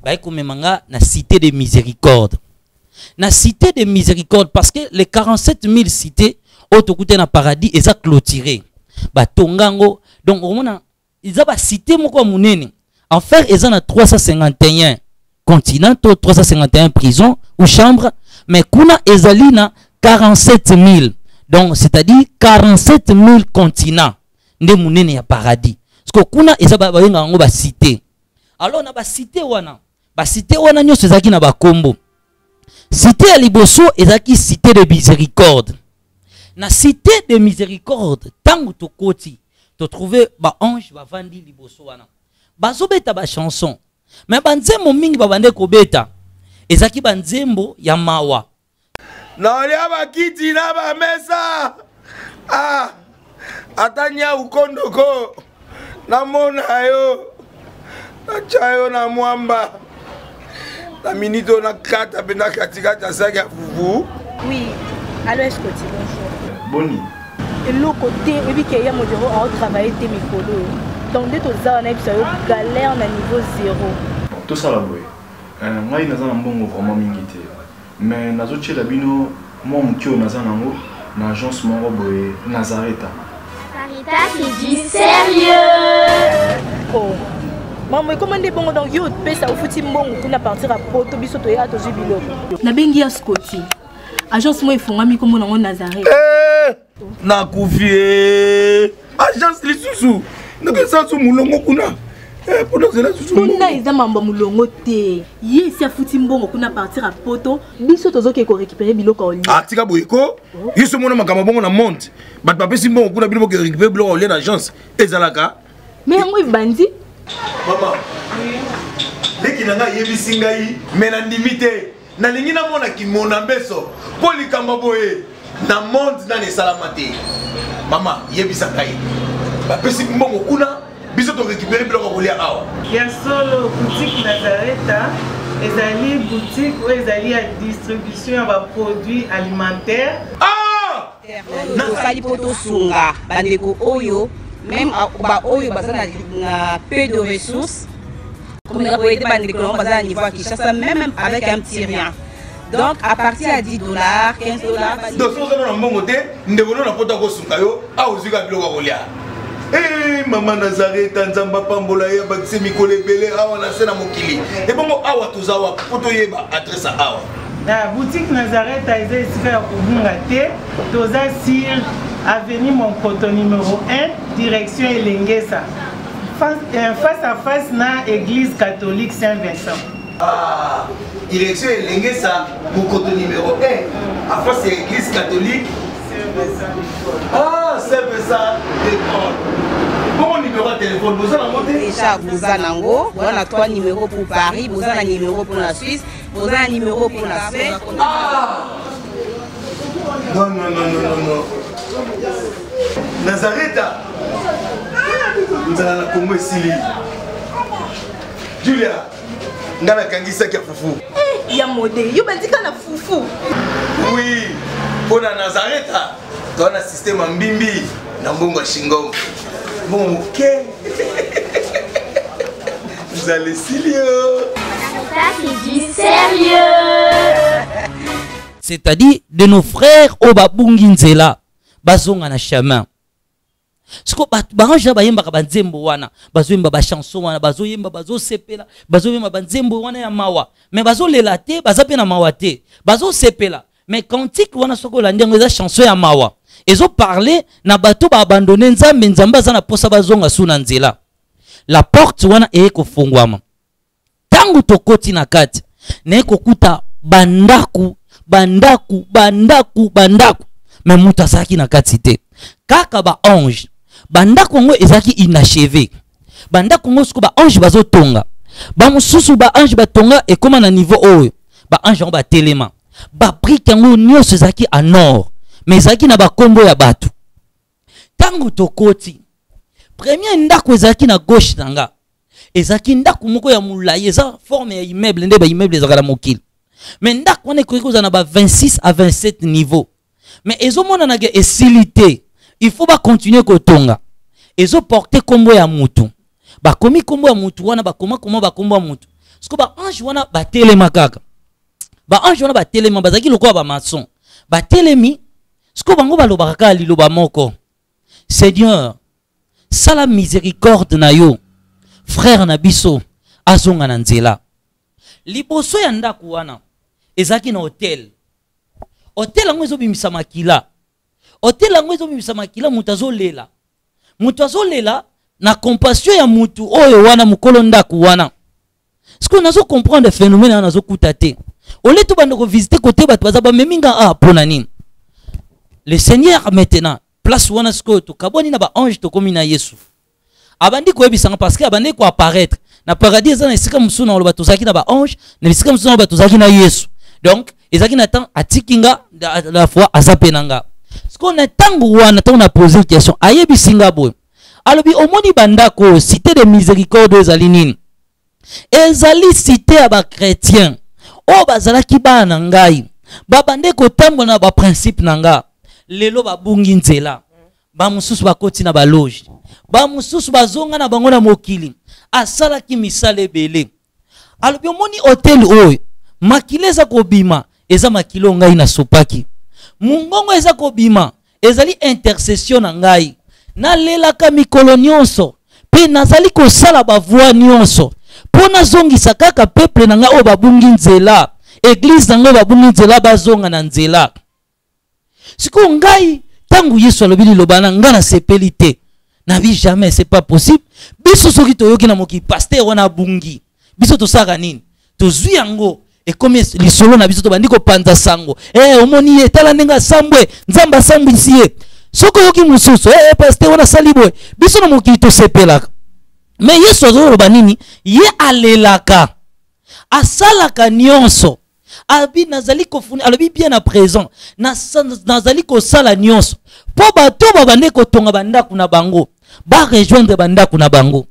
ba ko memanga na cité de miséricorde. Na cité de miséricorde parce que les 47 000 cités autocoute na paradis eza clôturé ba tongango donc on a ils a ba cité moko munene en fait eza na 351 continents 351 prisons ou chambres mais kuna ezali na 47 000 donc c'est-à-dire 47 000 continents nde munene ya paradis parce que kuna eza ba ngo ba cité. Alors na ba cité wana nyonso ezaki na ba kombo. Cité à Liboso ezaki cité de miséricorde. Na cité de miséricorde, tango to koti, to trouver ba ange ba vandi Liboso wana. Bazo beta ba chanson. Mais banzembo mingi ba bande ko beta. Ezaki banzembo ya mawa. Na lia ba kiti na ba mesa. Ah! Atanya ukondoko. Na mona yo. Na chayo na mwamba. La minute on a 4 à katikata saga fufu. Oui, alors est-ce que tu bonjour. Boni. Et l'autre côté, et puis qu'il y a mon bureau à travailler tes micros. Donc dès que tu as une galère à niveau 0. Tout ça là boy. Moi il n'a pas un bon vraiment mingité. Mais nazo tche labino moi mon kio naza nango na agence mon boy Nazareta. Sarita c'est du sérieux. Oh. Maman, comment est bon donc yo pesa au fouti mbongo kuna partir à poto biso to ya to jibilo. Na bengi ya Scotty. Agence moi ifungami comme na Nazareth. Na kufie. Agence lisusu. Nako sa su mulongo kuna. Pendant que la susu. Kuna eza mamba mulongo te. Ye si fouti mbongo kuna partir à poto biso to zoke ko récupérer biloko oli. Ah tika boyeko. Yeso mona makamba bongo na monte. Bat papa si mbongo kuna biloko récupérer biloko oli na agence. Ezalaka. Mais moi bandi. Maman, dès qu'il a yebi singai, mais na limité, na lingina mona ki mona beso, poli kambaboye, na monde na ne salamate. Maman, yebi sangai. Ba pesi mbongo kuna, biso to récupérer biloko kolia awa. Ya solo boutique Nazareta, ezali boutique où ezali à distribution de produits alimentaires. Ah! Na sali poto sunga, bandeko oyo. Même ba oyo baza na peu de ressources comme la boîte de déclarant baza niveau qui chasse même avec un petit rien. Donc à partir à $10, $15 donc so na mbongo te ndebono na pota ko sunga yo a uzika biloko kolia. Eh maman Nazareth nzamba pambola ya bakise mikolo ebele awa na sena mokili. Et bon awa tozawa poto yeba adresse awa. La boutique Nazareth a été ici à Kubungate, Toza sur avenue Monkoto numéro 1, direction Elengesa. Face à face na église catholique Saint-Vincent. Ah, direction Elengesa, Monkoto numéro 1, à face à l'église catholique Saint-Vincent. Ah, Saint-Vincent d'école. Bon numéro de téléphone, vous en avez déjà, vous en avez. On a 3 numéros pour Paris, vous en avez un numéro pour la Suisse, vous en avez un numéro pour la Suisse. Ah! Non. Nazareth, nous allons la Congo Sili. Julia, nous allons kangisa kia fufu. Il y a modé, il y a dit qu'on a fufu. Oui, pour la Nazareth, tu as un système en bimbi, dans Bongo Shingo. Bon, ok. Vous allez sérieux. C'est du sérieux. C'est-à-dire de nos frères au babungi nzela bazonga na chemin. Siko baanja bayemba ka banzembo wana, bazoyemba ba chanson wana, bazoyemba bazosepela, bazoyemba banzembo wana ya mawa. Mais bazolela te, bazape na mawa te. Bazosepela. Mais cantique wana soko la ndengo za chanson ya mawa. Ezo parler na bato ba abandonner nzambe nzamba za na posa bazonga suna nzela. La porte wana eko fungwama. Tangu tokoti na kati, na eko kuta bandaku. Mais muta saki na kati te. Kaka ba ange. Bandaku ngo ezaki inachevé. Bandaku ngo siko ba ange bazo tonga. Ba mususu ba ange batonga e koma na niveau oyo. Ba ange ngo ba telema. Ba brique ngo nyonso ezaki en or. Mais ezaki na ba kombo ya batu. Tangu tokoti. Premier ndako ezaki na gauche nanga. Ezaki ndako moko ya mulayi eza forme ya immeuble nde ba immeuble ezaka na mokili. Mais ndako wana ekoki kozala na 26 à 27 niveaux. Mais ezomona na ge esilité. Il faut ba continuer kotonga. Ezo porter kombo ya mutu. Ba komi kombo ya mutu wana ba koma ba kombo ya mutu. Siko ba ange wana ba telema kaka. Ba ange wana ba telema bazaki lokola ba maçon. Ba telemi siko bango ba lobaka liloba moko. Seigneur, sala miséricorde na yo. Frère na biso azonga na nzela. Liboso ya ndako wana ezaki na hotel. Hotel yango ezobimisa makila. Hotel yango ezobimisa makila mutu azolela. Mutu azolela na compassion ya mutu oyo wana mukolo ndako wana. Siko nazo comprendre phénomène wana nazo kuta te. Ole to bando ko visiter côté bato bazaba meminga pona nini. Le Seigneur maintenant place wana siko to kaboni na ba ange to komi na Yesu. Abandi ko ebisanga parce que abandi ko apparaître. Na paradis ezana esika musuna oloba tozaki na ba ange, na esika musuna oloba tozaki na Yesu. Donc ezaki na temps atikinga la fois azapenanga. Ce qu'on a tangu wana tangu na poser question ayebi singa boy. Alobi omoni bandako cité de miséricorde ezali nini? Ezali cité ya ba chrétien. O bazalaki bana ngai. Ba bande ko tambola na ba principe nanga. Lelo ba bungi nzela. Ba mususu ba koti na ba loge. Ba mususu bazonga na bango na mokili. Asala ki misale bele. Alobi omoni hotel oyo makile eza kobima eza makilo ngai na sopaki. Mungongo eza kobima ezali intercession na ngai. Na lelaka mikolo nyonso pe nazali kosala ba voix nyonso pona zongisa kaka peuple na ngai oyo babungi nzela. Église na ngai babungi nzela bazonga na nzela. Siko ngai tangu Yesu alobi liloba na ngai na sepeli te. Na vie jamais, c'est pas possible. Biso soki toyoki na moki pasteur wana bungi. Biso to saka nini? To zui yango e comme lisolo na biso to bandi ko panza sango. Omoni etala nenga sambwe, nzamba sambwisi ye. Soko yoki mususu, pasteur wana salibwe. Biso na moki to sepelaka. Mais Yesu azoloba nini? Ye alelaka. Asalaka nyonso. Abi nazali kofuni alobi bien à présent. Nazali ko sala nyonso. Po bato babande ko tonga bandako na bango. Ba rejoindre bandako na bango.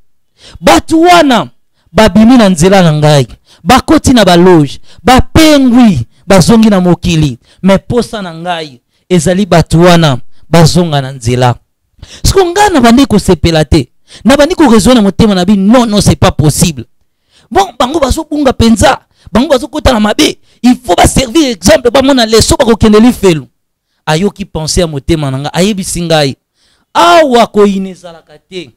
Batu wana babimi na nzela na ngai. Bakoti na baloge. Ba pengwi bazongi na mokili. Mais posa na ngai ezali batu wana bazonga na nzela. Siko nga na bande ko sepela te. Na bande ko raisonner motema na bi non c'est pas possible. Bon bango bazo bunga penza. Bango bazo kota na mabe. Il faut ba servir exemple ba mona leso ba ko kendeli felu. Ayoki penser à motema nanga ayebi singai. awa koyine ezalaka te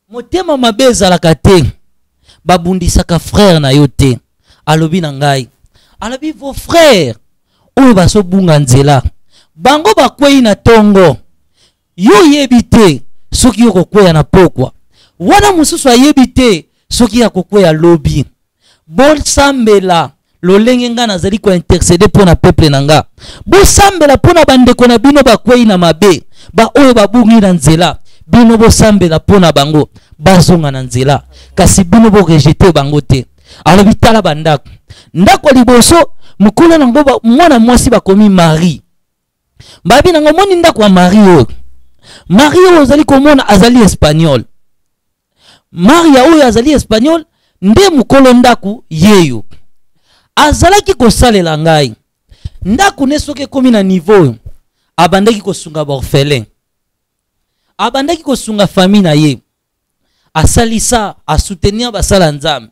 motema mabe ezalaka te babundisaka frère na yo te alobi na ngai alobi vos frères oyo bazobunga nzela bango bakwei na tongo yo yebi te soki yo kokweya na pokwa wana mosusu ayebi te soki ya kokweya lobi bosambela lolenge nga nazali kointercede mpo na peuple na nga bosambela mpo na bandeko na bino bakwei na mabe oyo babungi na nzela bino bosambela mpo na bango bazonga na nzela kasi bino borejete bango te alobi tala bandako ndako liboso mokolo nango mwana mwasi bakomi Marie babi nango moni ndako ya Marie oyo ozali komona azali espagnol Maria oyo azali espagnol nde mokolo ndako yeyo azalaki kosalela ngai ndako ne soki ekomi na niveau abandaki kosunga baorphelin abandaki kosunga famille na ye asalisa asoutenir basala nzambe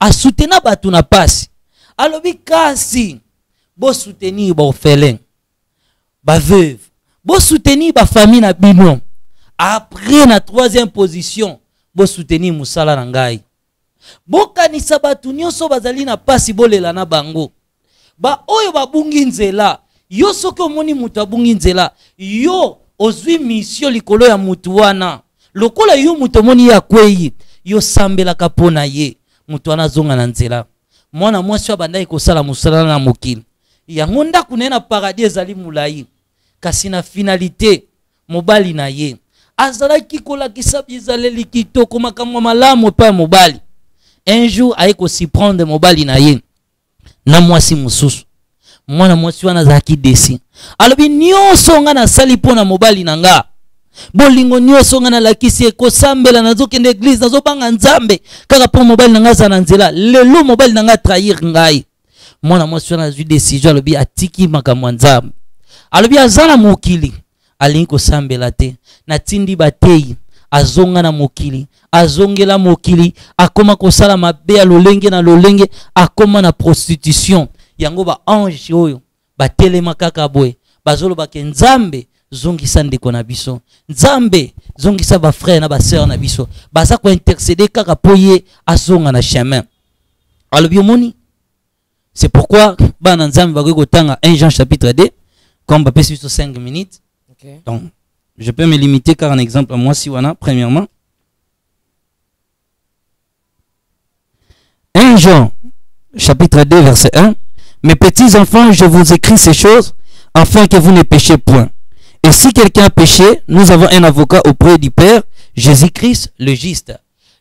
asoutenir bato na pasi alobi kasi bosoutenir baorphelin baveuve bosoutenir bafamille na bino après na troisième position bosoutenir musala na ngai bokanisa bato nyonso bazali na pasi bolela na bango oyo babungi nzela yo soki omoni mutu abungi nzela yo ozwi mission likolo ya mutu wana lokola yo mutu omoni ya kwei yo sambelaka mpo na ye mutu wana azonga na nzela mwana mwasi oyo abandaki kosala mosala na mokili yango ndako na ye na paradis ezali molai kasi na finalité mobali na ye azalaki kolakisa bizaleli kitoko makambo malamu epai ya mobali un jour aye kosiprendre mobali na ye na mwasi mosusu mwana mwasi wana azalaki desi alobi nyonso nga nasali mpo na mobali na nga bolingo nyonso nga nalakisi ekosambela nazokende eglise nazobanga nzambe kaka mpo mobali na nga aza na nzela lelo mobali na nga trahir ngai mwana mwasi wana azwi décision alobi atiki makambo ya nzambe alobi aza na mokili alingi kosambela te natindi bateyi azonga na mokili azongela mokili akoma kosala mabe ya lolenge na lolenge akoma na prostitution yango ba ange oyo batelema kaka boye bazolobaka nzambe zongisa ndeko na biso nzambe zongisa ba frère na ba sœur na biso baza ko intercéder kaka po ye azonga na chemin alobi omoni c'est pourquoi bana nzambe bakoki kotanga 1 Jean chapitre 2 comme bapesi biso 5 minutes. Okay. Donc je peux me limiter car un exemple à moi si wana premièrement 1 Jean chapitre 2 verset 1. Mes petits enfants, je vous écris ces choses afin que vous ne péchiez point. Et si quelqu'un a péché, nous avons un avocat auprès du Père, Jésus-Christ le juste.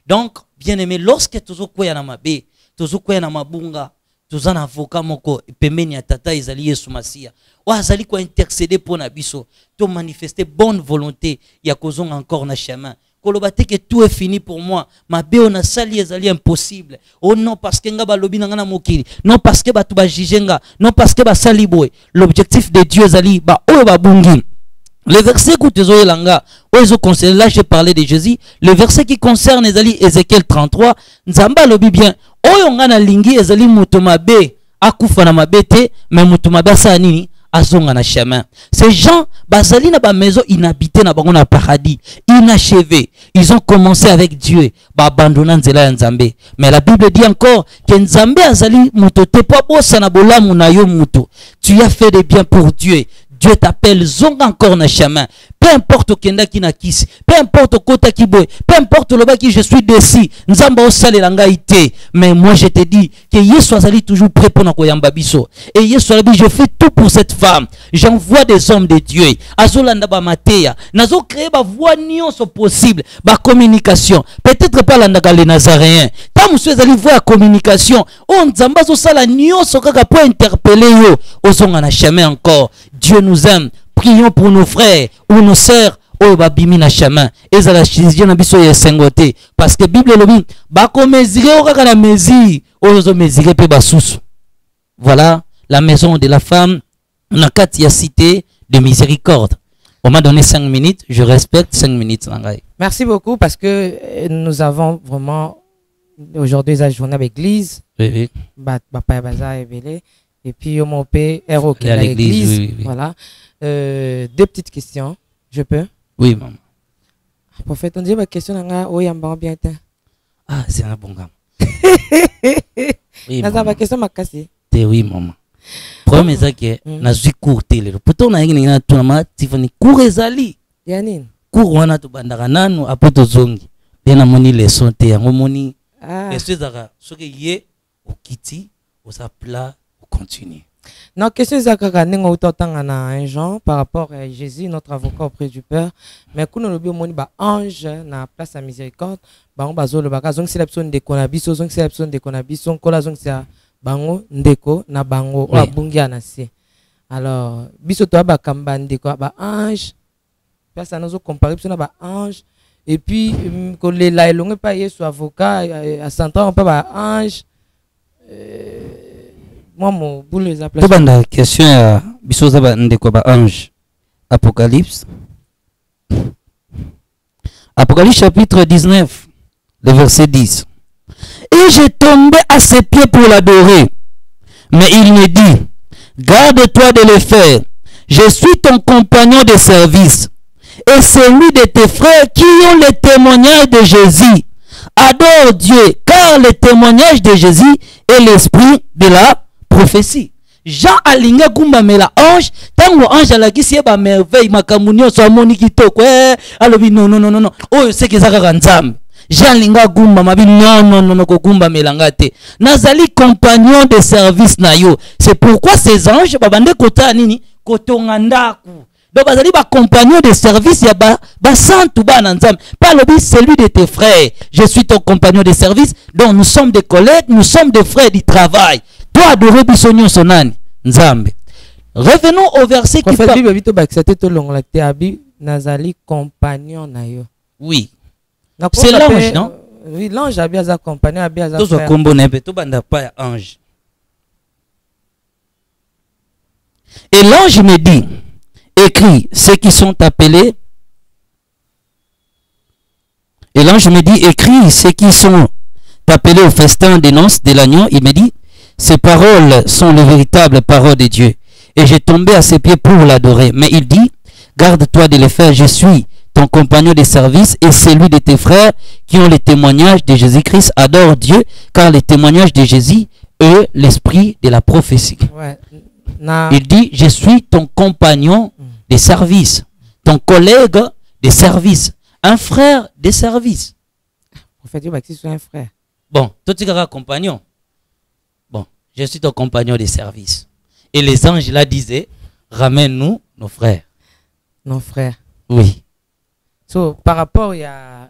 Donc, bien aimé, lorsque tozo kwea na mabe, tozo kwea na mabunga, tozo na avocat moko pembeni ya tata ezali Yesu Masia. Wa azali ko intercéder pour na biso, to manifester bonne volonté ya kozonga encore na chemin. Kolobate que tout est fini pour moi. Ma béona sali ezali impossible. Oh non, parce que nga balobi na ngana mokili. Non, parce que batu ba jijenga. Non, parce que ba sali boy. L'objectif de Dieu ezali ba oyo ba bungi. Le verset que tu as langa, là j'ai parlé de Jésus. Le verset qui concerne ezali Ézéchiel 33. Nzamba lobi bien. Oyo ngana lingi ezali mutomabe akufa na mabete, mais mutomabe sa nini? Azonga na chemin. Ces gens, bazali na ba maison inhabitée na bango na paradis, inachevés. Ils ont commencé avec Dieu, ba abandonnant nzela ya Nzambe. Mais la Bible dit encore que Nzambe azali mutote po bosa na bolamu na yo muto. Tu as fait des biens pour Dieu. Dieu t'appelle zonga encore na chemin. Peu importe au kenda ki na kisi, peu importe au kota ki boy, peu importe le bas qui je suis déci, nzamba o sale langa ite. Mais moi je te dis que Yesu azali toujours prêt pour na koyamba biso. Et Yesu a dit je fais tout pour cette femme. J'envoie des hommes de Dieu. Azolanda ba mateya, nazo créer ba voie nyonso possible, ba communication. Peut-être pas landaka les Nazaréens. Ta monsieur azali voie communication. On nzamba zo sala nyonso kaka pour interpeller yo. Ozonga na chemin encore. Dieu nous aime. Prions pour nos frères ou nos sœurs au babimi na chemin. Ezala chizia na biso ya sengote parce que Bible lobi ba ko mesurer o kaka na mesure ozo mesurer pe basusu. Voilà la maison de la femme na kati ya cité de miséricorde. On m'a donné 5 minutes, je respecte 5 minutes. Merci beaucoup parce que nous avons vraiment aujourd'hui la journée avec l'église. Oui, oui. Et puis on peut à l'église. Oui, oui. Voilà. 2 petites questions. Je peux? Oui, maman. Prophète, on dit ma question nanga oyamba bien te. Ah, c'est un bon gars. Oui, maman. Ma question makasi. Oui, maman. Problème c'est que na suis court télé. Pourtant na ngi na tuna ma tifani court ezali. Ya nini? Court wana to bandaka nanu apoto zongi. Bena moni leçon te yango moni. Leçon zaka soki ye okiti osapla o continue. Non, question zaka nengo utotanga na un Jean par rapport à Jésus notre avocat auprès du Père. Mais kuno lobi moni ba ange na place à miséricorde. Ba on bazolo ba zong sélection de konabiso zong sélection de konabiso kola zong sia bango ndeko na bango o abungia na se. Alors biso to ba kamba ndeko ba ange. Place à nous comparer biso na ba ange et puis ko le la elonge pa Yesu avocat à 100 ans pa ba ange. Moi mon boule les appelle. Tobanda question ya biso za ba ndeko ba ange. Apocalypse. Apocalypse chapitre 19, le verset 10. Et j'ai tombé à ses pieds pour l'adorer. Mais il me dit, garde-toi de le faire. Je suis ton compagnon de service et celui de tes frères qui ont le témoignage de Jésus. Adore Dieu, car le témoignage de Jésus est l'esprit de la prophétie. Jean alinga kumba mela ange, tango ange alakisi ba merveille makamunyo so amoni kitoko alobi non. Oh c'est que ça nzambe. Jean linga kumba mabi non ko kumba melanga te. Nazali compagnon de service na yo. C'est pourquoi ces anges babande kota nini kotonga ndaku. Donc bazali ba compagnon de service ya ba santu ba nzambe. Pas lobi celui de tes frères. Je suis ton compagnon de service. Donc nous sommes des collègues, nous sommes des frères du travail. Toi adorer bisonyo sonani nzambe. Revenons au verset qui parle. Bible bito baxete to longola te abi nazali compagnon na yo. Oui. C'est l'ange, non? Oui, l'ange a bien sa compagnon, a bien sa frère. Tout ce combo n'est pas banda pas ange. Et l'ange me dit, écris ceux qui sont appelés. Et l'ange me dit, écris ceux qui sont appelés au festin des noces de l'agneau. Il me dit, ces paroles sont les véritables paroles de Dieu. Et j'ai tombé à ses pieds pour l'adorer. Mais il dit, garde-toi de le faire, je suis ton compagnon de service et celui de tes frères qui ont le témoignage de Jésus-Christ. Adore Dieu, car le témoignage de Jésus est l'esprit de la prophétie. Ouais. Il dit, je suis ton compagnon de service, ton collègue de service, un frère de service. En fait, tu es un frère. Bon, toi tu es compagnon. Bon, je suis ton compagnon de service. Et les anges là disaient, ramène-nous nos frères. Nos frères. Oui. So, par rapport, il y a...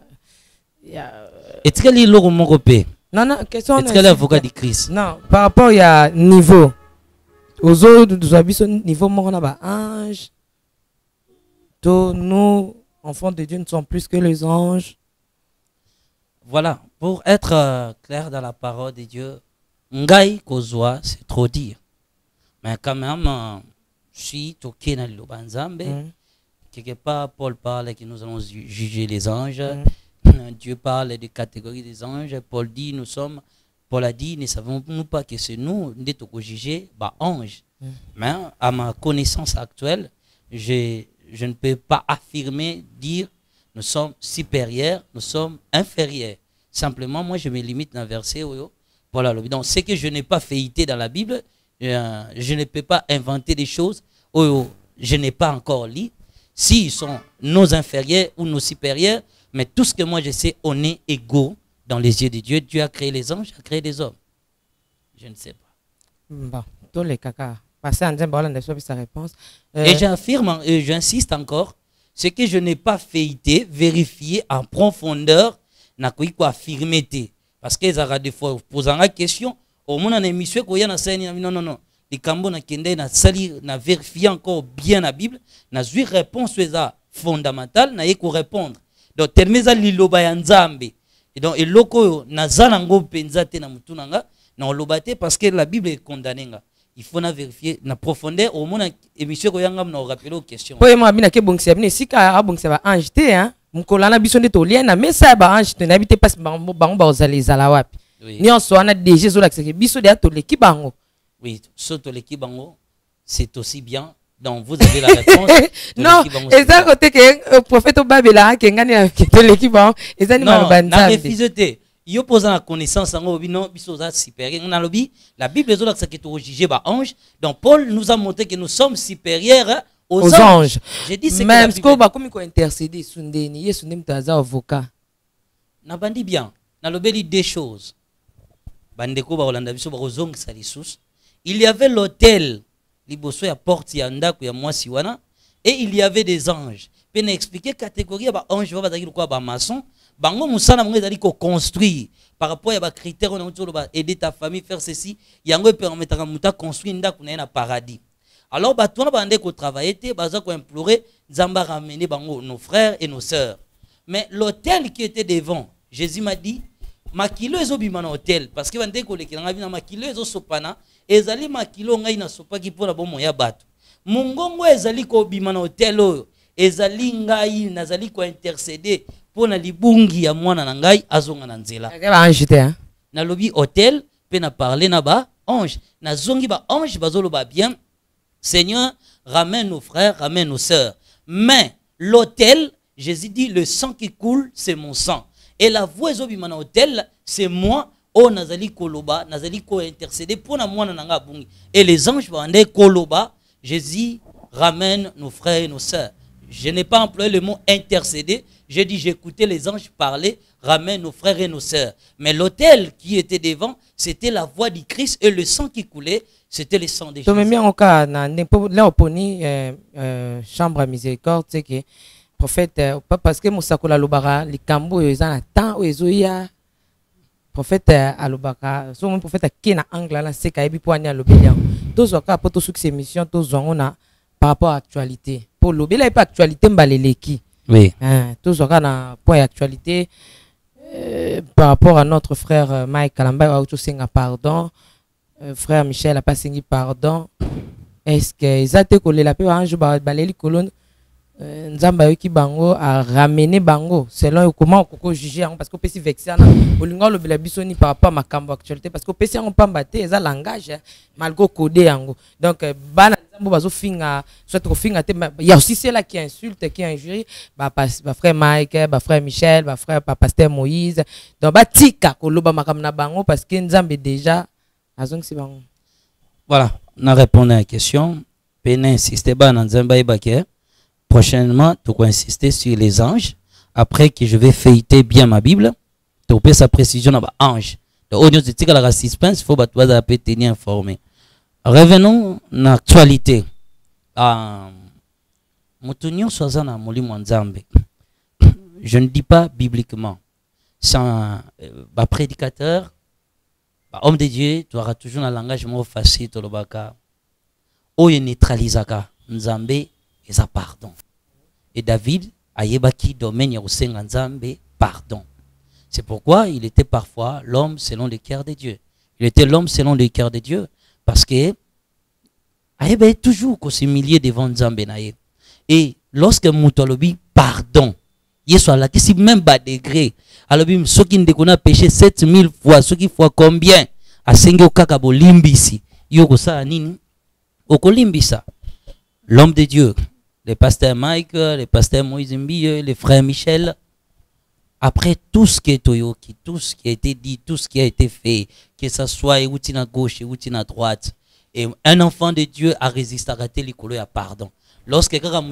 Est-ce qu'elle est l'eau mon repère? Non, question... Est-ce qu'elle est avocat de Christ? Non, par rapport, il y a niveau. Aux autres, nous avons niveau, on a ange. Nous, enfants de Dieu, ne sommes plus que les anges. Voilà, pour être clair dans la parole de Dieu, Ngai Kozwa, c'est trop dire. Mais quand même, je suis toqué dans le Lobanzambe. Quelque part, Paul parle que nous allons juger les anges. Dieu parle de catégorie des anges. Paul a dit, ne savons-nous pas que c'est nous qui sommes jugés par anges. Mais à ma connaissance actuelle, je ne peux pas affirmer, dire, nous sommes supérieurs, nous sommes inférieurs. Simplement, moi, je me limite dans le verset. Voilà. Donc, ce que je n'ai pas feuilleté dans la Bible, je ne peux pas inventer des choses où je n'ai pas encore lu. S'ils sont nos inférieurs ou nos supérieurs, mais tout ce que moi je sais, on est égaux dans les yeux de Dieu. Dieu a créé les anges, a créé les hommes. Je ne sais pas. Bon, tous les caca. Passez en disant sa réponse. Et j'affirme, et j'insiste encore, ce que je n'ai pas feuilleté, vérifié en profondeur, n'a quoi affirmer. Parce qu'ils ont des fois posé la question, au moins en émission, non. Les Cambo na kende na sali na vérifier encore bien la Bible, na zui réponse fondamentale na yeko répondre. Donc termeza liloba ya nzambe. Et donc eloko na zanango penza te na mutunanga na lobate parce que la Bible est condamnée nga. Il faut na vérifier na profondeur au moins émission ko yanga na rappeler aux questions. Po moi bina ke bongsi bina sika abongsi ba ange te hein. Mukolana biso nde to lien na mesa ba ange te na bité passe bango ba ozali zala wapi. Ni on so na déjà zo la biso de atole ki bango. Oui, soto le kibango, c'est aussi bien. Donc vous avez la réponse. Non, et ça côté que prophète Babela qui ngani que l'équipe et ça ni malobanda. Non, refusé. Yo pose la connaissance en obi non bisoza supérieur. On a lobby la Bible les autres que tu juger ba ange. Donc Paul nous a montré que nous sommes supérieurs aux anges. J'ai dit c'est même ce qu'on va comme intercéder sundeni yesu ni mtaza avocat. Na bandi bien. Na lobeli deux choses. Bandeko ba Holanda biso ba ozong sa lisusu. Il y avait l'autel liboso ya porte ya ndako ya mwasi wana et il y avait des anges. Pena expliquer catégorie ba ange va bazaki quoi ba maçon. Bango musana mongo ezali ko construire par rapport à ba critères on a ba aider ta famille faire ceci yango permettra muta construire ndako na paradis. Alors ba tona bande ko travailler te baza ko implorer Nzamba ramener bango nos frères et nos sœurs. Mais l'autel qui était devant, Jésus m'a dit makilo ezobima na hôtel parce que bande ko lekela ngabina makilo ezosopana ezali makilo ngai na sopaki pona bomo ya bato. Mungongo ezali ko bima na hôtel oyo ezali ngai nazali ko intercéder pona libungi ya mwana na ngai azonga na nzela. Na lobi hôtel pe na parler na ba ange na zongi ba ange bazolo ba bien Seigneur ramène nos frères ramène nos sœurs mais l'hôtel Jésus dit le sang qui coule c'est mon sang et la voix ezobima na hôtel c'est moi o nazali koloba nazali ko intercéder pona mwana na nga bungi et les anges bande koloba Jésus ramène nos frères et nos sœurs. Je n'ai pas employé le mot intercéder. J'ai dit j'écoutais les anges parler, ramène nos frères et nos sœurs. Mais l'autel qui était devant, c'était la voix du Christ et le sang qui coulait, c'était le sang de Jésus. Même en cas, là on chambre à miséricorde, c'est que prophète, parce que Moussakola Lobara, les Kambo, ils ont un temps où ils ont prophète alobaka so mon prophète qui na angle là c'est kaibi pour aller à l'obélian tous cas pour tous ces missions tous on a par rapport à actualité pour l'obélian pas actualité mbaleleki oui tous cas na point actualité par rapport à notre frère Mike Kalamba auto singa pardon frère Michel a pas signé pardon est-ce que ils a été collé la paix un jour baleli colonne Nzamba yoki bango a ramené bango selon comment on peut juger parce que peut se vexer na olinga lo bela bisoni par rapport à makambo actualité parce que peut se on pambaté eza langage malgré codé yango donc bana nzambo bazo finga soit ko finga te il y a aussi ceux-là qui insultent qui injurient ba frère Mike ba frère Michel ba frère pasteur Moïse donc ba tika ko loba makam na bango parce que nzambe déjà azong si bango. Voilà, on a répondu à la question pena insister ba na nzamba ibake. Prochainement, tu vas insister sur les anges. Après que je vais feuilleter bien ma Bible, tu peux sa précision dans ange. Donc, au niveau de la suspense, il faut que tu vas tenir informé. Revenons à l'actualité. Je ne dis pas bibliquement. Sans un prédicateur, un homme de Dieu, tu auras toujours un langage facile. Tu auras neutralisaka. Nzambe et ça pardon. Et David a yebaki domaine au Nzambe pardon. C'est pourquoi il était parfois l'homme selon le cœur de Dieu. Il était l'homme selon le cœur de Dieu parce que ayeba toujours qu'on s'humilie devant Nzambe naye. Et lorsque Moutolobi pardon, Yesu a la qui même bas degré. Alors ceux qui ne déconnent péché 7000 fois, ceux qui fois combien a sengo kakabo limbisi. Yoko sa nini? Oko limbisa. L'homme de Dieu, le pasteur Mike, le pasteur Moïse Mbiye, le frère Michel, après tout ce qui est toyoki, tout ce qui a été dit, tout ce qui a été fait, que ce soit outil à gauche et outil à droite, et un enfant de Dieu a résisté à rater l'écolo à pardon. Lorsque quelqu'un a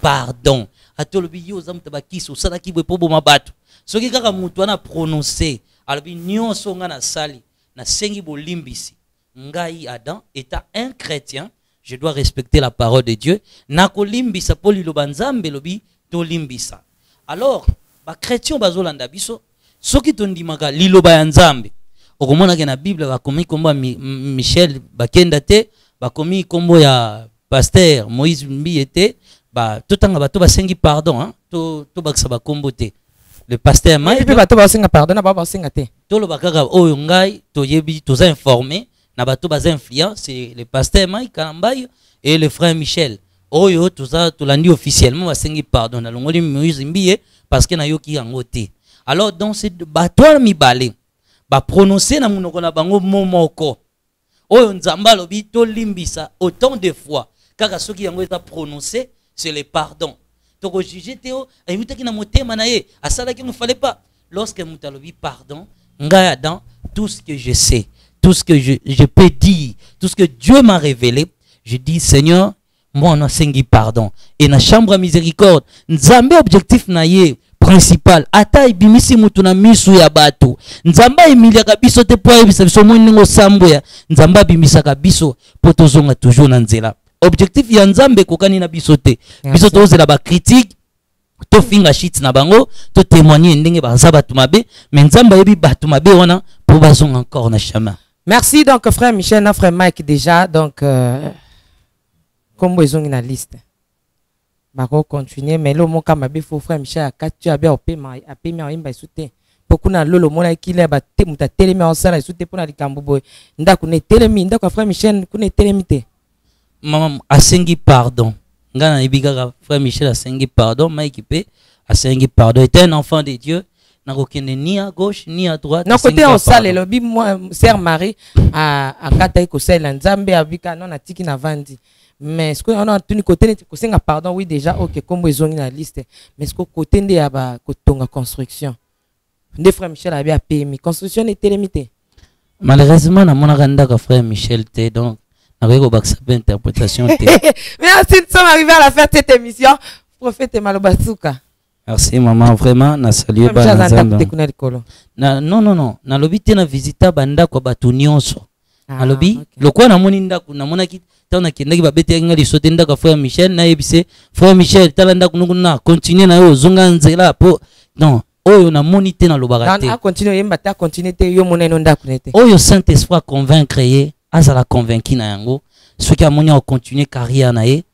pardon, a tout le bio zamtabaki so sadaki bo pobo mabatu. Ce qui a prononcé, alors nyon songa na sali, na sengi bo limbisi. Ngai Adam étant un chrétien. Je dois respecter la parole de Dieu. Nako limbisa poli lo banzambe lobi to limbisa. Alors, ba chrétien bazolanda biso, soki tondimaka liloba ya nzambe. Okomona ke na Bible ba komi kombo Michel bakenda te, ba komi kombo ya pasteur Moïse Mbiete, ba totanga bato basengi pardon, hein, to bakisa ba kombo te. Le pasteur Mike pe bato basenga pardon na ba basenga te. To lo bakaka oyo ngai to yebi to za informé. Nabato bas influents, c'est le pasteur Mike Kalambaye et le frère Michel. Oyo, tout ça, tout l'année officiellement, va sengi pardon. Dans le monde Moïse Mbiye, parce que na yoki angote. Alors, dans ce bateau mi balé, ba prononcer na munoko na bango momoko. Oyo nzamba lobi to limbisa autant de fois. kaka soki yango eta prononcé c'est le pardon. Donc juger Théo ayutaki na motema na ye asala qu'il ne fallait pas. Lorsque mutalobi pardon, ngaya dans tout ce que je sais, tout ce que je peux dire, tout ce que Dieu m'a révélé, je dis Seigneur, moi on a sengi pardon. Et na chambre à miséricorde, nzambe objectif na ye principal ata ibimisi mutu na misu ya bato nzamba imilia biso te po ebisa biso moningo sambo ya nzamba bimisa biso po tozonga toujours na nzela objectif ya nzambe kokani na biso te biso tozela ba critique to finga shit na bango to témoigner ndenge baza batu mabe mais nzamba yebi batu mabe wana po bazonga encore na chemin. Merci donc frère Michel na frère Mike déjà donc comme besoin na liste bako continuer mais le mot comme mabe fo frère Michel ka tu abia opema apemi imba soute beaucoup na lolo mona kile ba te muta telemi en sala soute pona likambo boy ndako ne telemi ndako frère Michel ku ne telemi te maman asengi pardon ngana ibika frère Michel asengi pardon Mike pe asengi pardon était un enfant de Dieu na kokende ni à gauche ni à droite non côté en salle lobby moi sœur Marie a kata ko sala nzambe abika non atiki na vandi. Mais est-ce qu'on a tenu côté pardon oui déjà ok comme ils ont une liste mais est-ce que côté de la construction des frères Michel avait PMI construction était limitée malheureusement na mon randa frère Michel t donc avec au interprétation t merci nous sommes arrivés à la fin de cette émission prophète Malobasuka. Merci maman vraiment na saluer ba non na lobité na visita banda kwa batu nyonso na lobi lokwa na moni ndako na monaki tana kindaki babete ngali sote ndaka frère Michel na yebise frère Michel talanda kununa continuer na yo zonga nzela po non oyo na moni te na lobaka te continuer yemba ta continuer te yo moneno ndako nete oyo Saint-Esprit convaincre ye azala convaincu na yango soki amoni a continuer carrière na ye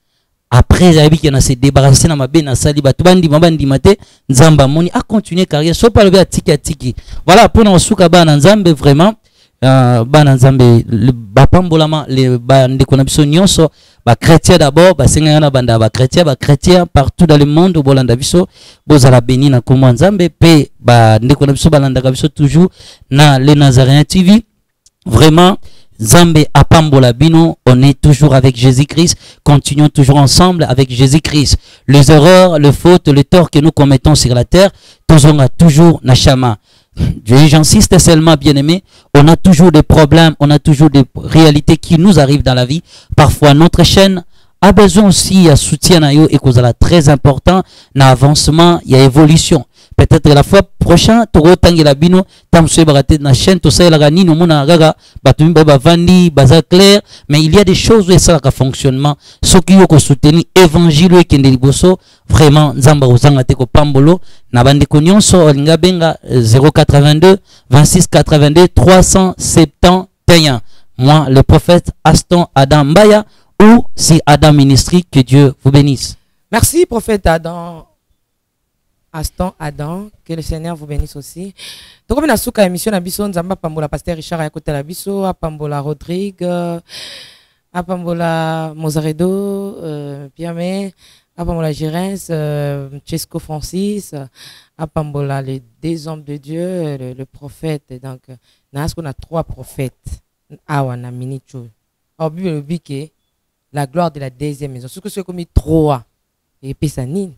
après zabi ki na se débarrasser na mabe na sali batu bandi mate nzamba moni a continuer carrière so pas le atiki voilà pour na suka ba na nzambe vraiment bana nzambe bapambolama le bandeko na biso nyonso ba chrétien d'abord ba senga na banda ba chrétien partout dans le monde bolanda biso bozala béni na komwa nzambe pe ba ndeko na biso balanda biso toujours na les Nazaréens TV vraiment Nzambe apambola bino, on est toujours avec Jésus-Christ, continuons toujours ensemble avec Jésus-Christ. Les erreurs, les fautes, les torts que nous commettons sur la terre, toujours na chama. J'insiste seulement, bien-aimé, on a toujours des problèmes, on a toujours des réalités qui nous arrivent dans la vie. Parfois, notre chaîne a besoin aussi de soutien et que c'est très important, na avancement, il y a évolution. Peut-être la fois prochaine, tu retangi la bino, tam sué baraté na chaîne, tout ça, la ni no mona gaga, batumi baba vandi, baza clair, mais il y a des choses où ça ka fonctionnement. Ce qui yo ko soutenir évangile qui ndi liboso, vraiment nzamba uzanga te ko pambolo, na bande ko nyonso olinga benga 082 26 82 371. Moi, le prophète Aston Adam Mbaya ou si Adam Ministry, que Dieu vous bénisse. Merci prophète Adam. Aston Adam, que le Seigneur vous bénisse aussi. Donc, on a souka émission na biso nzamba pambola pasteur Richard à côté la biso, à pambola Rodrigue, à pambola Mozaredo, Piamé, à pambola Gérens, Chesco Francis, à pambola les deux hommes de Dieu, le prophète. Donc, on a trois prophètes. Awa na minicho. Au but le bique la gloire de la deuxième maison. Ce que c'est comme trois et pesanine.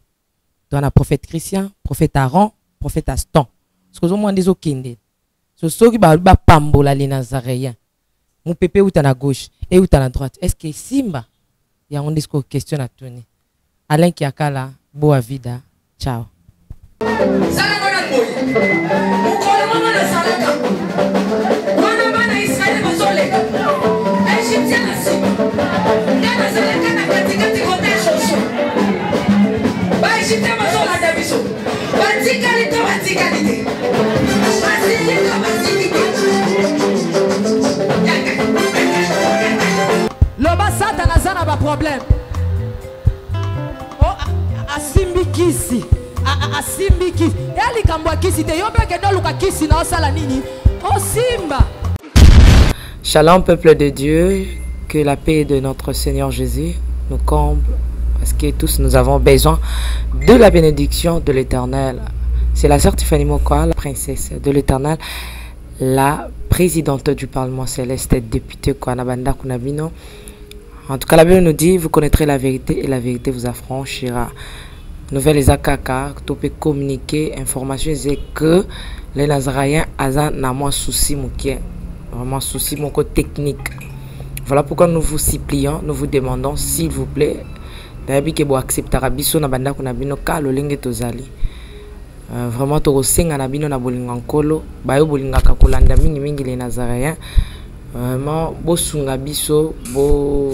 Dans la prophète Christian, prophète Aaron, prophète Aston. Ce que vous avez des okinde. Ce qui va pambola les Nazaréens. Mon pépé ou à la gauche et ou à la droite. Est-ce que Simba, il y a une question à tourner. Alain Kiakala, boa vida. Ciao. Loba Satan azana ba problème. Oh asimbi kisi. Asimbi kisi. Eli kambwa kisi te yobe ke doluka kisi na osala nini? Oh simba. Shalom peuple de Dieu, que la paix de notre Seigneur Jésus nous comble parce que tous nous avons besoin de la bénédiction de l'Éternel. C'est la sœur Tiffany Mokoa, la princesse de l'Éternel, la présidente du Parlement céleste, députée Kwanabanda Kunabino, En tout cas, la Bible nous dit, vous connaîtrez la vérité et la vérité vous affranchira. Nouvelle Ezakaka, tu peux communiquer, information, c'est que les Nazaréens ont moins souci, vraiment souci, mon côté technique. Voilà pourquoi nous vous supplions, nous vous demandons, s'il vous plaît, d'ailleurs que vous acceptez Rabiso na banda kuna bino ka lolenge tozali. Vraiment to senga na bino na bolinga nkolo, bayo bolinga ka kolanda mingi les Nazaréens. Vraiment bo sunga biso bo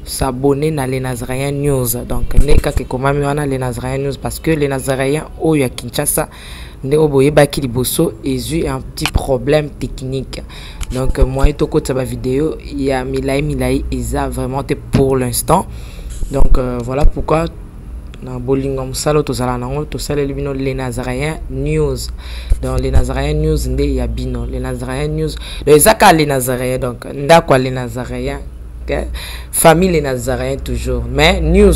s'abonner dans les Nazaréens News. Donc, neka ke komami wana les Nazaréens News parce que les Nazaréens au ya Kinshasa ne oboye baki liboso et un petit problème technique. Donc, moi et toko taba vidéo, il y a milai isa vraiment pour l'instant. Donc, voilà pourquoi na bolinga musalo to sala nango to sala libino les Nazaréens News. Donc les Nazaréens News ndé ya bino les Nazaréens News. Les zaka les Nazaréens donc ndakwa les Nazaréens. Okay. Famille les Nazaréens toujours mais news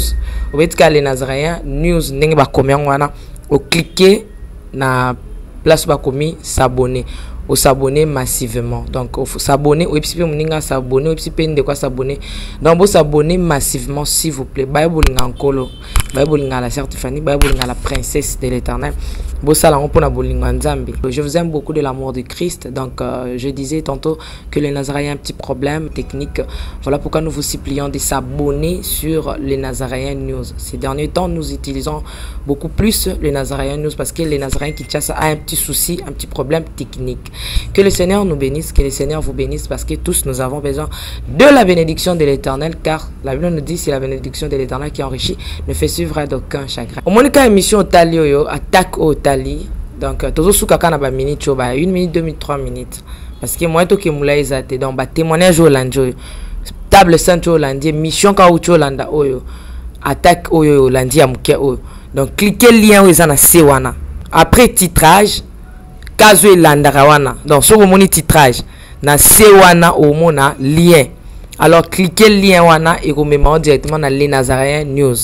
au fait que les Nazaréens news ndenge ba combien wana au cliquer na place ba commis s'abonner au s'abonner massivement donc faut s'abonner au epipe moninga s'abonner au epipe de quoi s'abonner donc vous s'abonner massivement s'il vous plaît bible ngakolo bible ngala certifié bible ngala princesse de l'Éternel bo sala on pona bolinga nzambe. Je vous aime beaucoup de l'amour de Christ. Donc je disais tantôt que les Nazaréens ont un petit problème technique. Voilà pourquoi nous vous supplions de s'abonner sur les Nazaréens News. Ces derniers temps nous utilisons beaucoup plus les Nazaréens News parce que les Nazaréens Kinshasa a un petit souci, un petit problème technique. Que le Seigneur nous bénisse, que le Seigneur vous bénisse parce que tous nous avons besoin de la bénédiction de l'Éternel car la Bible nous dit c'est la bénédiction de l'Éternel qui enrichit ne fait suivre d'aucun chagrin. Au moins émission Talio attaque au Tali. Donc toujours sous kakana ba minute cho ba 1 minute 2 minutes 3 minutes parce que moi to ke mula ezate donc ba témoignage au lanjo table sainte au lundi mission ka au landa oyo attaque oyo lundi ya muke oyo donc cliquez lien oyo na sewana après titrage kazo landa wana donc so moni titrage na sewana au mona lien. Alors cliquez le lien wana et vous mettez directement dans les Nazaréens News.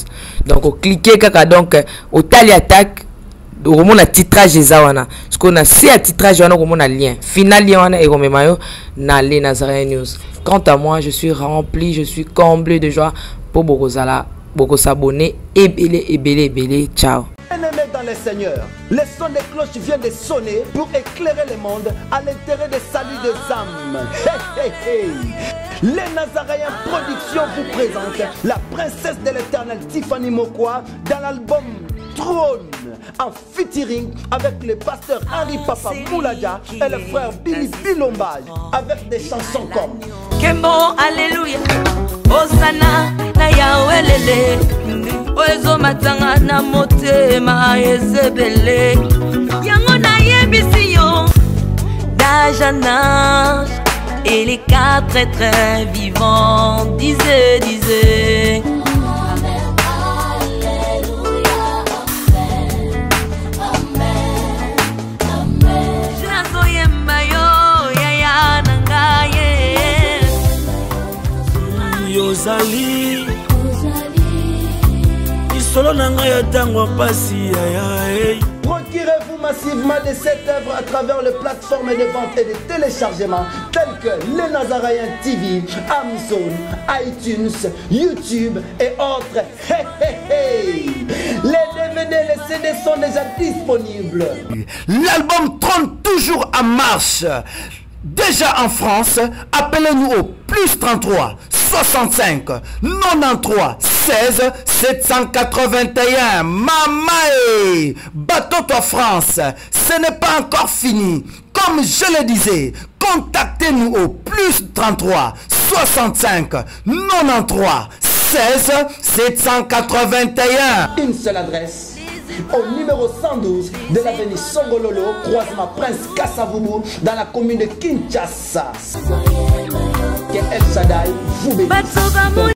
Donc cliquez kaka donc au tali attaque au moment la titrage zawana parce qu'on a c'est à titrage wana au moment lien final lien wana et vous mettez dans les Nazaréens News. Quant à moi, je suis rempli, je suis comblé de joie pour Bokozala, beaucoup s'abonner et belé, ciao. Bien-aimés dans le Seigneur, le son des cloches vient de sonner pour éclairer le monde à l'intérêt des saluts des âmes. Hey, hey, hey. Les Nazaréens Productions vous présentent la princesse de l'Éternel Tiffany Mokwa dans l'album Trône en featuring avec le pasteur Henri Papa Moulaja et le frère Billy Bilombage avec des chansons comme Kembo Alléluia Osana na Yahweh Oezo matanga na motema ezebele Yango na yebisi yo Dajanage et les 4 êtres vivants disait Yozali Isolo nanga ya tango pasi ya. Procurez-vous massivement de cette œuvre à travers les plateformes de vente et de téléchargement telles que les Nazaréens TV, Amazon, iTunes, YouTube et autres. Hey, hey, hey. Les DVD, les CD sont déjà disponibles. L'album Trône toujours en marche. Déjà en France, appelez-nous au plus 33 65 93 16 781. Mamae, bateau en France, ce n'est pas encore fini. Comme je le disais, contactez-nous au plus 33 65 93 16 781. Une seule adresse. Au numéro 112 de l'avenue Songololo, croisement Prince Kasavubu, dans la commune de Kinshasa. Que El Shaddai vous bénisse.